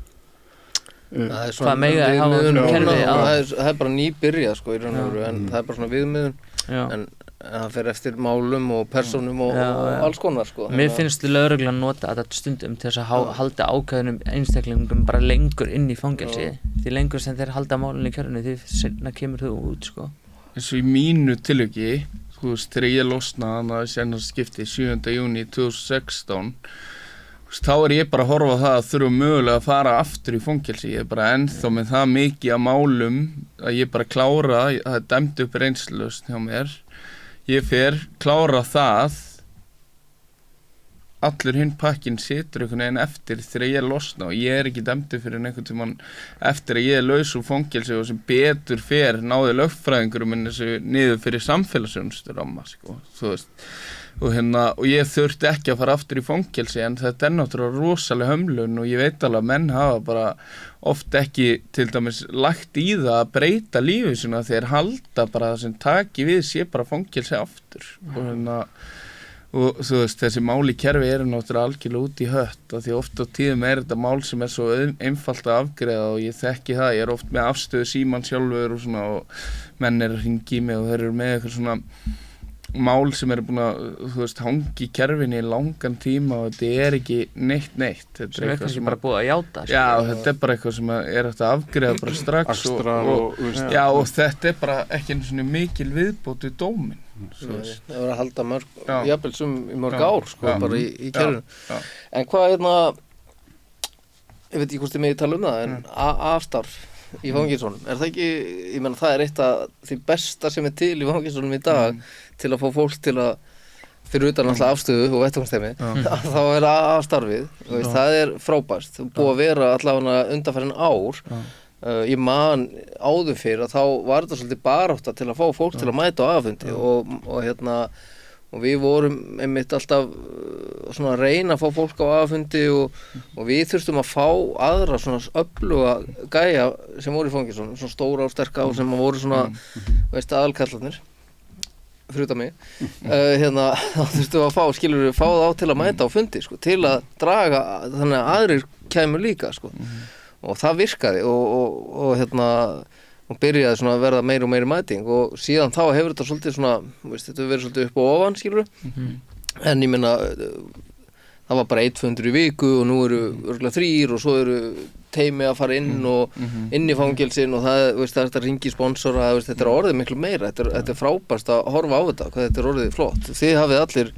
Það er Hvað mega að hafa kerfi á? Það bara nýbyrja sko í raun og veru en það er bara svona viðmiðun en það fer eftir málum og persónum og alls konar sko. Mér finnst lögreglan nota þetta stundum til þess að halda ákveðnum einstaklingum bara lengur inn í fangelsi því lengur sem þeir halda málunni í kerfinu því seinna kemur þau út sko. Eins og í mínu tilviki þú veist þegar ég losnaði þannig að seinast skipti 7. júní 2016 þá ég bara að horfa á það að þurfa mögulega að fara aftur í fangelsi ég bara ennþá með það mikið af málum að ég bara klára það dæmdi upp reynslulaust hjá mér ég fer klára það allur hinn pakkinn situr einhvern veginn eftir þegar ég losna og ég ekki dæmdur fyrir einhvern tímann eftir að ég laus úr fangelsi og sem betur fer náði lögfræðingurum minn þessu niður fyrir samfélagsþjónustu ramma sko, þú veist og ég þurfti ekki að fara aftur í fangelsi en þetta náttúrulega rosalega hömlun og ég veit alveg að menn hafa bara oft ekki til dæmis lagt í það að breyta lífið svona þegar halda bara það sem taki við sé bara fangelsi aftur og þú veist þessi mál í kerfi náttúrulega algjörlega út í hött af því oft á tíðum þetta mál sem svo einfalt að afgreiða og ég þekki það ég oft með afstöðu síman sjálfur og svona og menn að hringi í mig og þeir eru með eitthvað svona mál sem búin að þú veist hangi í kerfinni í langan tíma og þetta ekki neitt þetta sem kannski bara búið að játa já þetta bara eitthvað sem hægt að afgreiða bara strax og þetta bara ekki einu svona mikil viðbót við dóminn það var að halda jafnvel sem í mörg ár sko bara í kerfinu en hvað ég veit ekki hvort þið megið tala það en A-starf í fangelsunum það ekki, ég meina það eitt af því besta sem til í fangelsunum í dag til að fá fólk til að fyrir utan alltaf afstöðu og vettvangstemi þá A-starfið það frábært búið að vera allavega undanfarin ár ég man áður fyrir að þá var þetta svolítið barátta til að fá fólk til að mæta á aðfundi og við vorum einmitt alltaf svona að reyna að fá fólk á aðfundi og við þurftum að fá aðra svona öfluga gæja sem voru í fangelsunum, svona stóra og sterka og sem voru svona, aðalkallarnir fyrir utan mig þá þurftum að fá þá til að mæta á fundi sko, til að draga þannig að aðrir kæmu líka sko og það virkaði og byrjaði svona að verða meiri og meiri mæting og síðan þá hefur þetta svolítið svona þetta hefur verið svolítið upp og ofan skilur en ég meina það var bara 1 fundur í viku og nú eru örugglega 3 og svo eru teymi að fara inn og inn í fangelsin og það er þetta ringi sponsora þetta orðið miklu meira þetta er frábært að horfa á þetta hvað þetta orðið flott þið hafið allir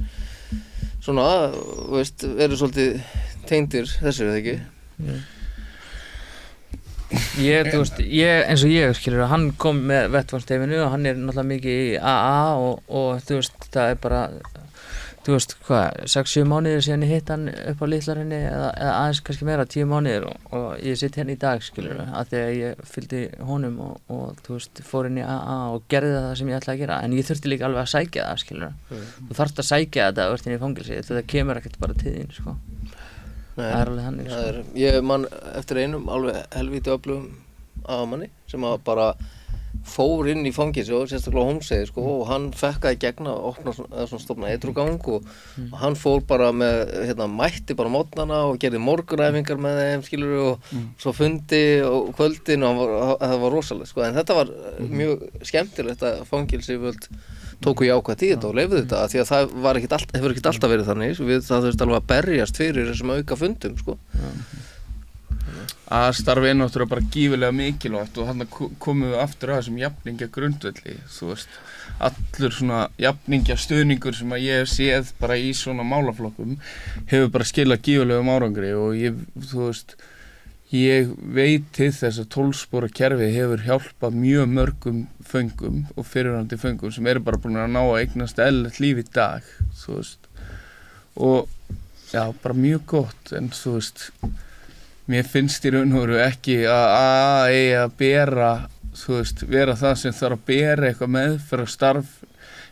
svona verið svolítið tengdir þessu eða ekki þú veist, eins og ég skilur hann kom með vettvangsteyfinu og hann náttúrulega mikið í AA og þú veist, það bara þú veist, 6-7 mánuðir síðan ég hitt hann upp á litlarinni eða aðeins kannski meira 10 mánuðir og ég sitt hérna í dag skilur að því að ég fylgdi honum og þú veist, fór inn í AA og gerði það sem ég ætlaði að gera en ég þurfti líka alveg að sækja það skilur þú þarft að sækja þetta að verða inn í fangelsi þetta kemur ekkert bara til þín sko Nei, það alveg þannig sko. Ég man eftir einum alveg helvíti öflugum aðmanni sem að bara fór inn í fangelsi og sérstaklega Hólmsheiði sko og hann fekk að í gegn að opna svona stofna edrugang og hann fór bara með mætti bara mótnana og gerði morgunæfingar með þeim skilur og svo fundi og kvöldin og það var rosalega sko en þetta var mjög skemmtilegt að fangelsi tóku jákvætt í þetta og leyfðu þetta því að það hefur ekkert alltaf verið þannig það þurfti alveg að berjast fyrir þessum auka fundum sko að starfi náttúrulega bara gífurlega mikilvægt og þarna komum við aftur að þessum jafningja grundvelli, þú veist, allur svona jafningja stuðningur sem að ég hef séð bara í svona málaflokkum hefur bara skilað gífurlegum árangri og ég veit til þess að 12 spora kerfi hefur hjálpað mjög mörgum föngum og fyrirhandi föngum sem eru bara búin að ná að eignast eðlilegt líf í dag, þú veist, og já, bara mjög gott, en þú veist, mér finnst í raun og veru ekki að bera, þú veist, vera það sem þarf að bera eitthvað meðferðarstarf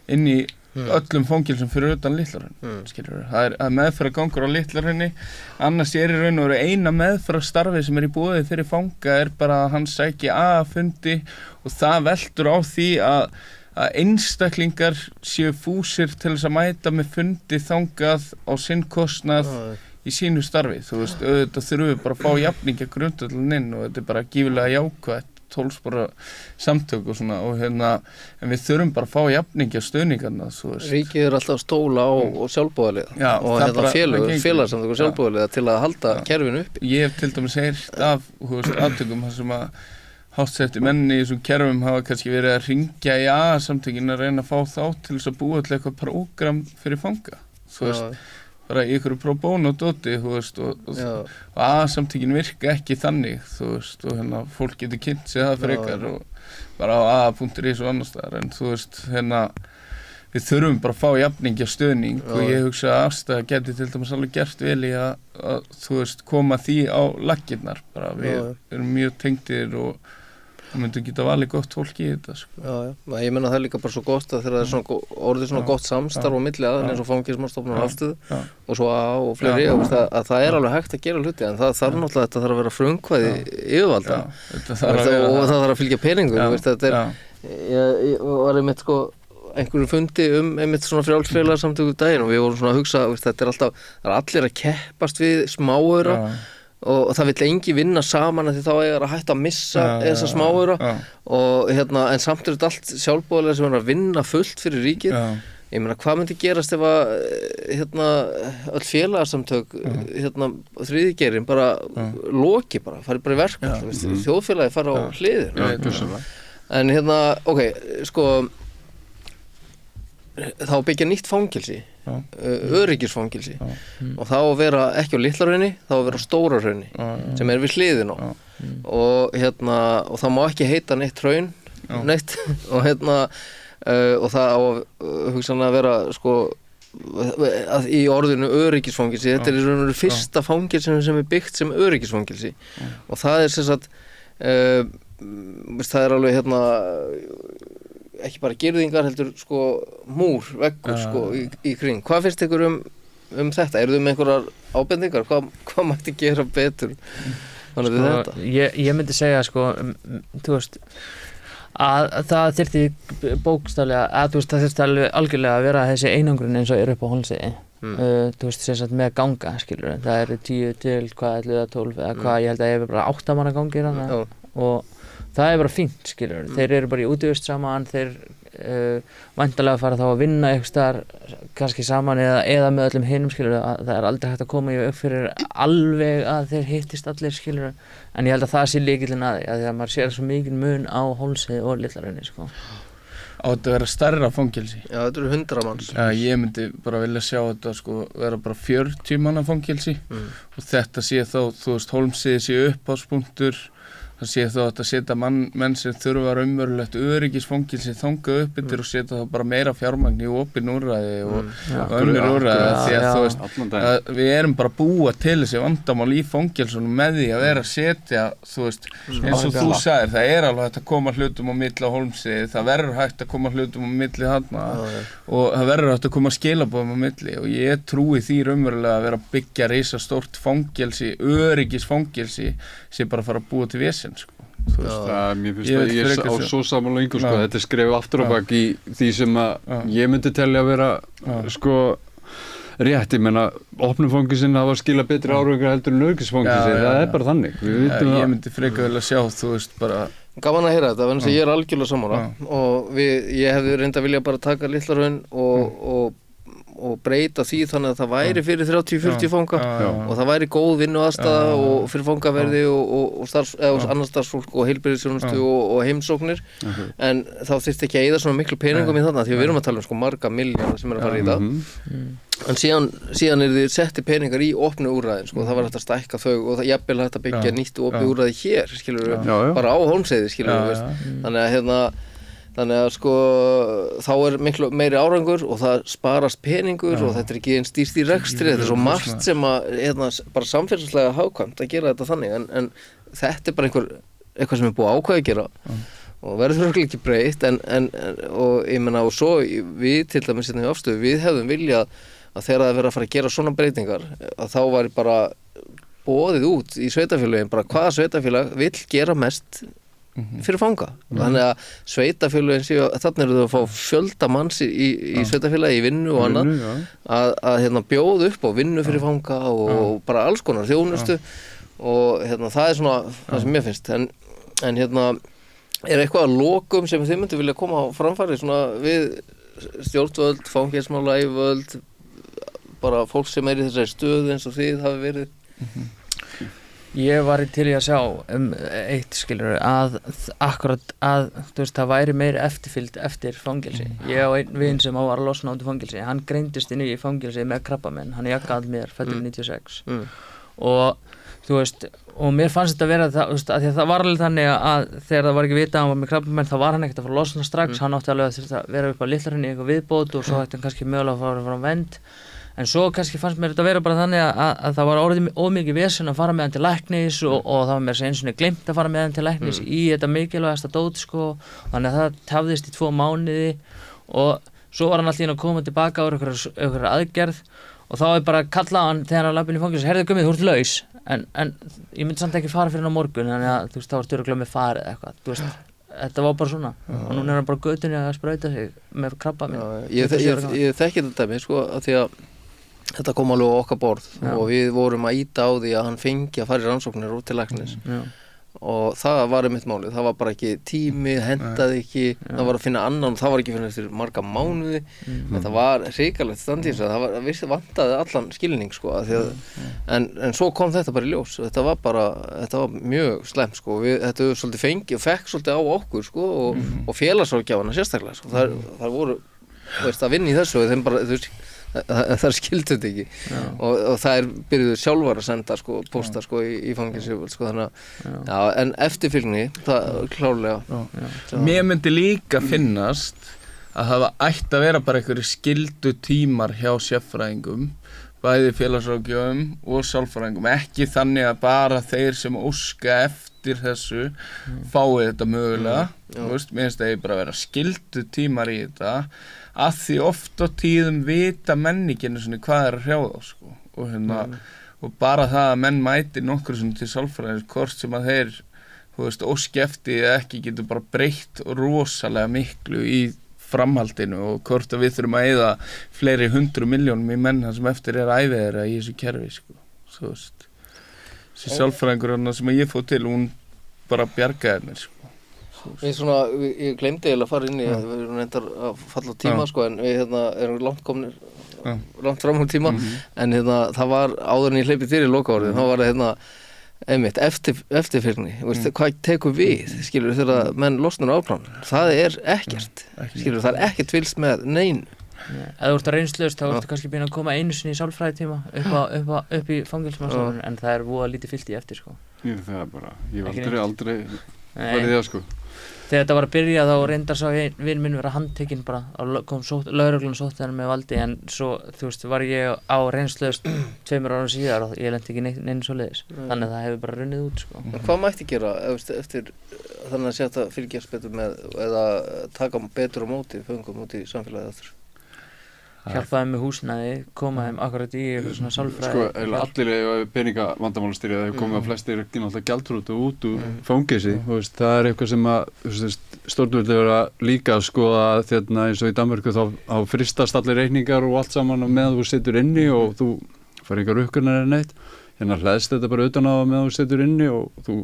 inn í öllum fangelsum fyrir utan Litla-Hraun, skilurðu. Það er meðferðargangur á Litla-Hrauni, annars í raun og veru eina meðferðarstarfi sem í boði fyrir fanga bara að hann sæki fundi og það veltur á því að einstaklingar séu fúsir til þess að mæta með fundi þangað á sinn kostnað í sínu starfi, þú veist, auðvitað þurfum við bara að fá jafningja grundvöllin inn og þetta bara gífurlega jákvætt 12 spora samtök og svona og en við þurfum bara að fá jafningja stuðningarna, þú veist. Ríkið alltaf stóla á sjálfboðaliða og félagsamtök og sjálfboðaliða til að halda kerfinu uppi. Ég hef til dæmis heyrt af, þú veist, aðtökum þar sem að háttsetti menni í þessum kerfum hafa kannski verið að hringja í samtökin að reyna að fá þá til þess að búa til eitthvað prógram fyrir fanga, þú veist, bara í einhverju pro bono dóti, þú veist, og samtökin virka ekki þannig, þú veist, og fólk getur kynnt sig það frekar og bara á a.is og annars staðar, en þú veist, við þurfum bara að fá jafningja stuðning og ég hugsa að Afstaða geti til dæmis alveg gert vel í að þú veist, koma því á laggirnar, bara við erum mjög tengdir og myndum geta valið gott fólk í þetta, sko. Ég meina það er líka bara svo gott að þegar það er svona orðið svona gott samstarf á milli aðeins eins og Fangelsismálastofnunar Afstöðu og svo og fleiri, að það er alveg hægt að gera hluti, en það þarf náttúrulega, þetta þarf að vera frumkvæði yfirvalda og það þarf að fylgja peningum, þetta ég var einmitt sko einhverjum fundi einmitt svona frjálsfélagasamtök daginn og við vorum svona að hugsa, þetta er alltaf, það er allir að keppast við smáaura og það vill engin vinna saman af því þá eiga að hætta að missa þessa smáaura og en samt er þetta allt sjálfboðaliðar sem er að vinna fullt fyrir ríkið. Ég meina, hvað myndi gerast ef að öll félagasamtök þriðji geirinn bara loki bara, fari bara í verkfall, þjóðfélagi fara á hliðir. En ok, sko þá byggja nýtt fangelsi, öryggisfangelsi og þá að vera ekki á Litla-Hrauni, þá að vera á Stóra-Hrauni sem við hliðin á og það má ekki heita neitt hraun neitt og og það á hugsanlega að vera sko að í orðinu öryggisfangelsi, þetta er í raun og veru fyrsta fangelsi sem er byggt sem öryggisfangelsi og það er sem sagt það er alveg ekki bara girðingar heldur sko múr, veggur sko í kring. Hvað finnst ykkur þetta? Eru þið með einhverjar ábendingar? Hvað mætti gera betur? Þannig við þetta? Ég myndi segja sko, þú veist, að það þyrfti bókstaflega, að þú veist, það þyrfti algjörlega að vera þessi einangrun eins og upp á Hólmsheiði. Þú veist, sem sagt með ganga, skilur, það eru 10 til, 11 eða 12 eða hvað, ég held að ég hef bara 8 manna gangir hana og það er bara fínt, skilur, þeir eru bara í útivist saman, þeir væntanlega fara þá að vinna eitthvað staðar kannski saman eða með öllum hinum, skilur, það er aldrei hægt að koma í upp fyrir alveg að þeir hittist allir, skilur, en ég held að það sé lykillinn að því að maður sér svo mikinn mun á Hólmsheiði og Litla-Hrauni, sko. Á þetta að vera stærra fangelsi? Já, þetta eru 100 manns. Já, ég myndi bara vilja sjá þetta sko vera bara 40 manna fangelsi og þetta sé þá, þú veist, Hólmsheiði sé upphafspunktur, það sé þá að setja menn sem þurfa raunverulegt öryggisfangelsi þangað upp yfir og setja þá bara meira fjármagn í opin úrræði og önnur úrræði því að þú veist að við erum bara búa til þessi vandamál í fangelsunum með því að vera að setja, þú veist, eins og þú sagðir, það er alveg hægt að koma hlutum á milli á Hólmsheiði, það verður hægt að koma hlutum á milli þarna og það verður hægt að koma skilaboðum á milli og ég trúi því raunverulega að vera að byggja risastórt fangelsi, öryggisfangelsi sem bara fara að búa til vesen. Sko. Mér finnst að ég á svo samanlega yngur sko, þetta er skref aftur á bak í því sem að ég myndi telja að vera sko rétt, ég menna opnumfangelsin hafa skilað betri árangur heldur en öryggisfangelsi, það er bara þannig ég myndi frekar vel að sjá, þú veist, bara gaman að heyra þetta, þannig að ég er algjörlega sammála og ég hefði reynda að vilja bara taka Litla-Hraun og breyta því þannig að það væri fyrir 30-40 fanga og það væri góð vinnuaðstaða og fyrir fangaverði og annars starfsfólk og heilbrigðisþjónustu og heimsóknir en þá þyrfti ekki að eyða svona miklu peningum í þarna því við erum að tala um sko marga milljarða sem að fara í það en síðan þið setti peningar í opnu úrræðin sko, það var hægt að stækka þau og það jafnvel hægt að byggja nýtt opnu úrræði hér skilur bara á Hólmsheiði skilur þannig að sko þá miklu meiri árangur og það sparast peningur og þetta ekki einn stýrt í rekstri þetta svo margt sem að bara samfélagslega hagkvæmt að gera þetta þannig en þetta bara eitthvað sem búið ákveða að gera og verður örugglega ekki breytt og ég meina og svo við til dæmis í afstöðu við hefðum viljað að þegar það verið að fara að gera svona breytingar að þá væri bara boðið út í sveitafélögin bara hvaða sveitafélag vill gera mest fyrir fanga þannig að sveitafélögin séu þarna eru þau að fá fjölda manns í sveitafélagi í vinnu og annað að bjóða upp á vinnu fyrir fanga og bara alls konar þjónustu og það svona það sem mér finnst en er eitthvað að lokum sem þið myndu vilja koma á framfæri svona við stjórnvöld, fangelsismála yfirvöld bara fólk sem í þessari stöðu eins og þið hafi verið Ég var til í að sjá eitt skilur að akkurat að þú veist það væri meiri eftirfylgd eftir fangelsi ég á einn vin sem var að losna út í fangelsi hann greindist inn í fangelsi með krabbamenn hann jakkaði mér fæddur 96 og þú veist og mér fannst þetta vera það, veist, að það var alveg þannig að þegar það var ekki vitað að hann var með krabbamenn þá var hann ekkert að fara að losna strax hann átti alveg að vera upp á Litla-Hrauni í eitthvað viðbót og svo ætti hann kannski mögulega að fara á vernd en svo kannski fannst mér þetta vera bara þannig að það var orðið ómikið vesen að fara með hann til læknis og það var mér eins og gleymt að fara með hann til læknis í þetta mikilvægasta dót sko þannig að það tafðist í 2 mánuði og svo var hann alltaf að koma tilbaka úr einhverjar aðgerð og þá bara kallað hann þegar hann lappin í fangelsi heyrðu gummið, þú ert laus en ég myndi samt ekki fara fyrir hann á morgun þannig að þú veist þá var stjórnuglega með farið eitthvað þú veist þetta var bara svona og núna hann bara götunni að sprauta sig með krabbamein ég þekki þetta dæmi sko að því að þetta kom alveg á okkar borð og við vorum að ýta á því að hann fengi að fara í rannsóknir út til læknis og það var einmitt málið, það var bara ekki tími, hentaði ekki það var að finna annan, það var ekki fyrir eftir marga mánuði þetta var hrikalegt standís það var vantaði allan skilning sko en svo kom þetta bara í ljós þetta var mjög slemt sko þetta svolítið fekk svolítið á okkur sko og félagsráðgjafana sérstaklega sko það voru að vinna í þessu og þeim bara það skildi þetta ekki og það byrjuðu sjálfar að senda sko pósta sko í fangelsi sko þannig að en eftirfylgni það klárlega Mér myndi líka finnast að það ætti að vera bara einhverjir skildu tímar hjá sérfræðingum bæði félagsráðgjöfum og sálfræðingum ekki þannig að bara þeir sem óska eftir þessu fái þetta mögulega þú veist, mér finnst það bara að vera skildu tímar í þetta að því oft á tíðum vita menninginu svona hvað að hrjá þá sko og bara það að menn mæti nokkur svona til sálfræðings hvort sem að þeir þú veist óski eftir eða ekki getur bara breytt rosalega miklu í framhaldinu og hvort að við þurfum að eyða fleiri 100 milljónum í menn sem eftir ævi þeirra í þessu kerfi sko þú veist þessi sálfræðingur sem ég fóð til hún bara bjargaði mér sko ég glemdi eiginlega að fara inn í við erum reyndar að falla á tíma sko en við erum langt fram á tíma en það var áður en ég hleypi þér í lokaorðið þá var það einmitt eftirfylgni hvað tekur við skilur þegar menn losnar áplan það ekkert skilur það ekkert fylgst með nein ef þú ert að reynslaust þá ertu kannski byrjað að koma einu sinni í sálfræðitíma upp í fangelsismannstofnun en það voða lítið fylgt í eftir sko það bara ég hef aldrei farið í það sko þegar þetta var að byrja þá reyndar sá vin minn vera handtekinn bara kom lögreglan sótti hann með valdi en svo þú veist var ég á reynslaust 2 árum síðar og ég lenti ekki neinn svoleiðis þannig að það hefur bara runnið út sko Hvað mætti gera eftir þannig að sé að fylgjast betur með eða taka betur á móti föngum út í samfélagið aftur hjálpa þeim með húsnæði, koma þeim akkurat í eitthvað svona sálfræði sko, allir peningavandamálastýri það hefur komið að flestir náttúrulega gjaldþrota út úr fangelsi það eitthvað sem að stjórnvöld eru líka að skoða eins og í Danmörku þá frystast allir reikningar og allt saman meðan þú situr inni og þú fær engar uppgörnar eða neitt hleðst þetta bara utan á meðan þú situr inni og þú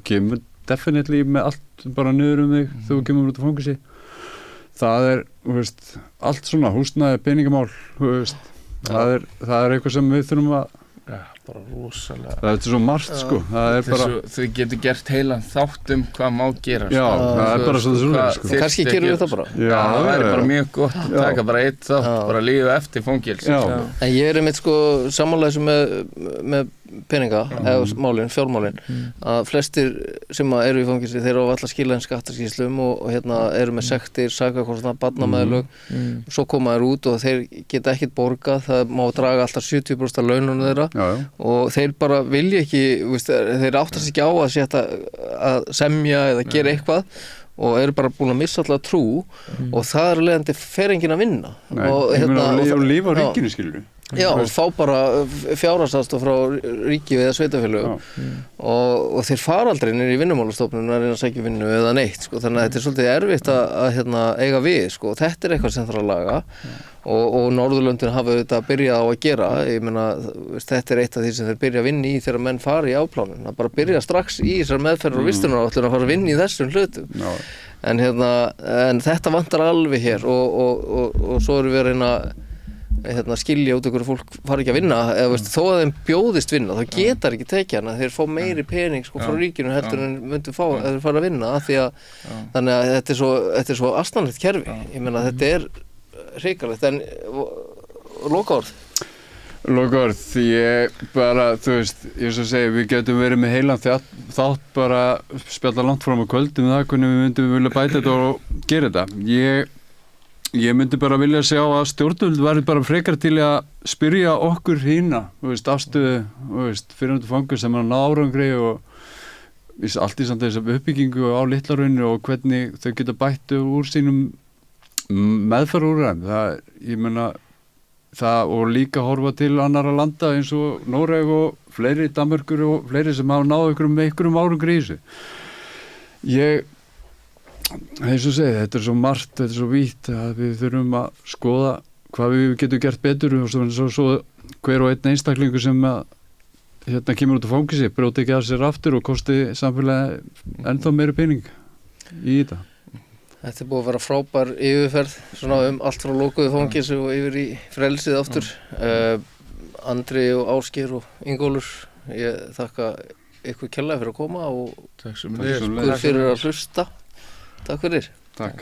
kemur definitely með allt bara niður þig þegar þú kemur út af fangelsi það þú veist, allt svona húsnæði, peningamál, þú veist, það er eitthvað sem við þurfum að bara rosalega það er svo margt sko, það er bara þau getur gert heilan þátt hvað má gera já, það er bara svona sko. Kannski gerum við það bara. Já, það er bara mjög gott að taka bara eitt þátt, bara lífa eftir fangilsi. En ég einmitt sko sammála þessu með peninga, eða fjármálin, að flestir sem eru í fangilsi, þeir eru alltaf skila skattaskýrslum og eru með sektir, sakakostnað, barnameðlög, svo koma þeir út og þeir geta ekkert borgað, það má draga alltaf 70% af laununum þeirra og þeir bara vilja ekki, þeir áttast ekki á að setja að semja eða gera eitthvað og eru bara búin að missa alltaf trú og það er leiðandi fer enginn að vinna. Nei, og lífa á ríkinu skilur. Já, og fá bara fjárhagsaðstoð frá ríki eða sveitarfélögum og þeir fara aldrei niður í vinnumálastofnun að reyna að sækja vinnu eða neitt sko, þannig að þetta er svolítið erfitt að eiga við sko, þetta er eitthvað sem þarf að laga og Norðurlöndin hafa auðvitað byrjað á að gera, ég meina þetta er eitt af því sem þeir byrja að vinna í þegar menn fara í áplánin, að bara byrja strax í þessar meðferðar og vistunaráætlun að fara að vinna í þessum hlutum en þetta vantar alveg hér og svo erum við að reyna skilja út okkur fólk fara ekki að vinna eða þó að þeim bjóðist vinna þá getar ekki tekið hana, þeir fá meiri pening sko frá ríkinu heldur en myndu fá að þeir fara að vinna af því að þannig að þetta er svo astanlegt kerfi, ég meina þetta er hrikalegt en lokaorð, ég bara, þú veist, ég svo segi við getum verið með heilan þátt bara spjalla langt fram á kvöldum það hvernig við myndum vilja bæta þetta og gera þetta ég myndi bara vilja sjá að stjórnvöld væri bara frekar til að spyrja okkur hína, afstöðu, fyrirhandi fangur sem ná árangri og allt í samt þess að uppbyggingu á Litla-Hrauni og hvernig þau geta bættu úr sínum meðferðarúrræðum, ég meina það og líka horfa til annarra landa eins og Noreg og fleiri, Danmörkur og fleiri sem hafa náð einhverjum árangri í þessu. Eins og segi, þetta er svo margt, þetta er svo vítt að við þurfum að skoða hvað við getum gert betur og svo hver og einn einstaklingur sem kemur út á fangilsi, brjóti ekki að sér aftur og kosti samfélagi ennþá meiri pening í þetta. Þetta er búið að vera frábær yfirferð svona allt frá lokuðu fangilsi og yfir í frelsið aftur. Andri og Ásgeir og Ingólfur, ég þakka ykkur kærlega fyrir að koma og takk sem fyrir að hlusta. Takk fyrir. Takk.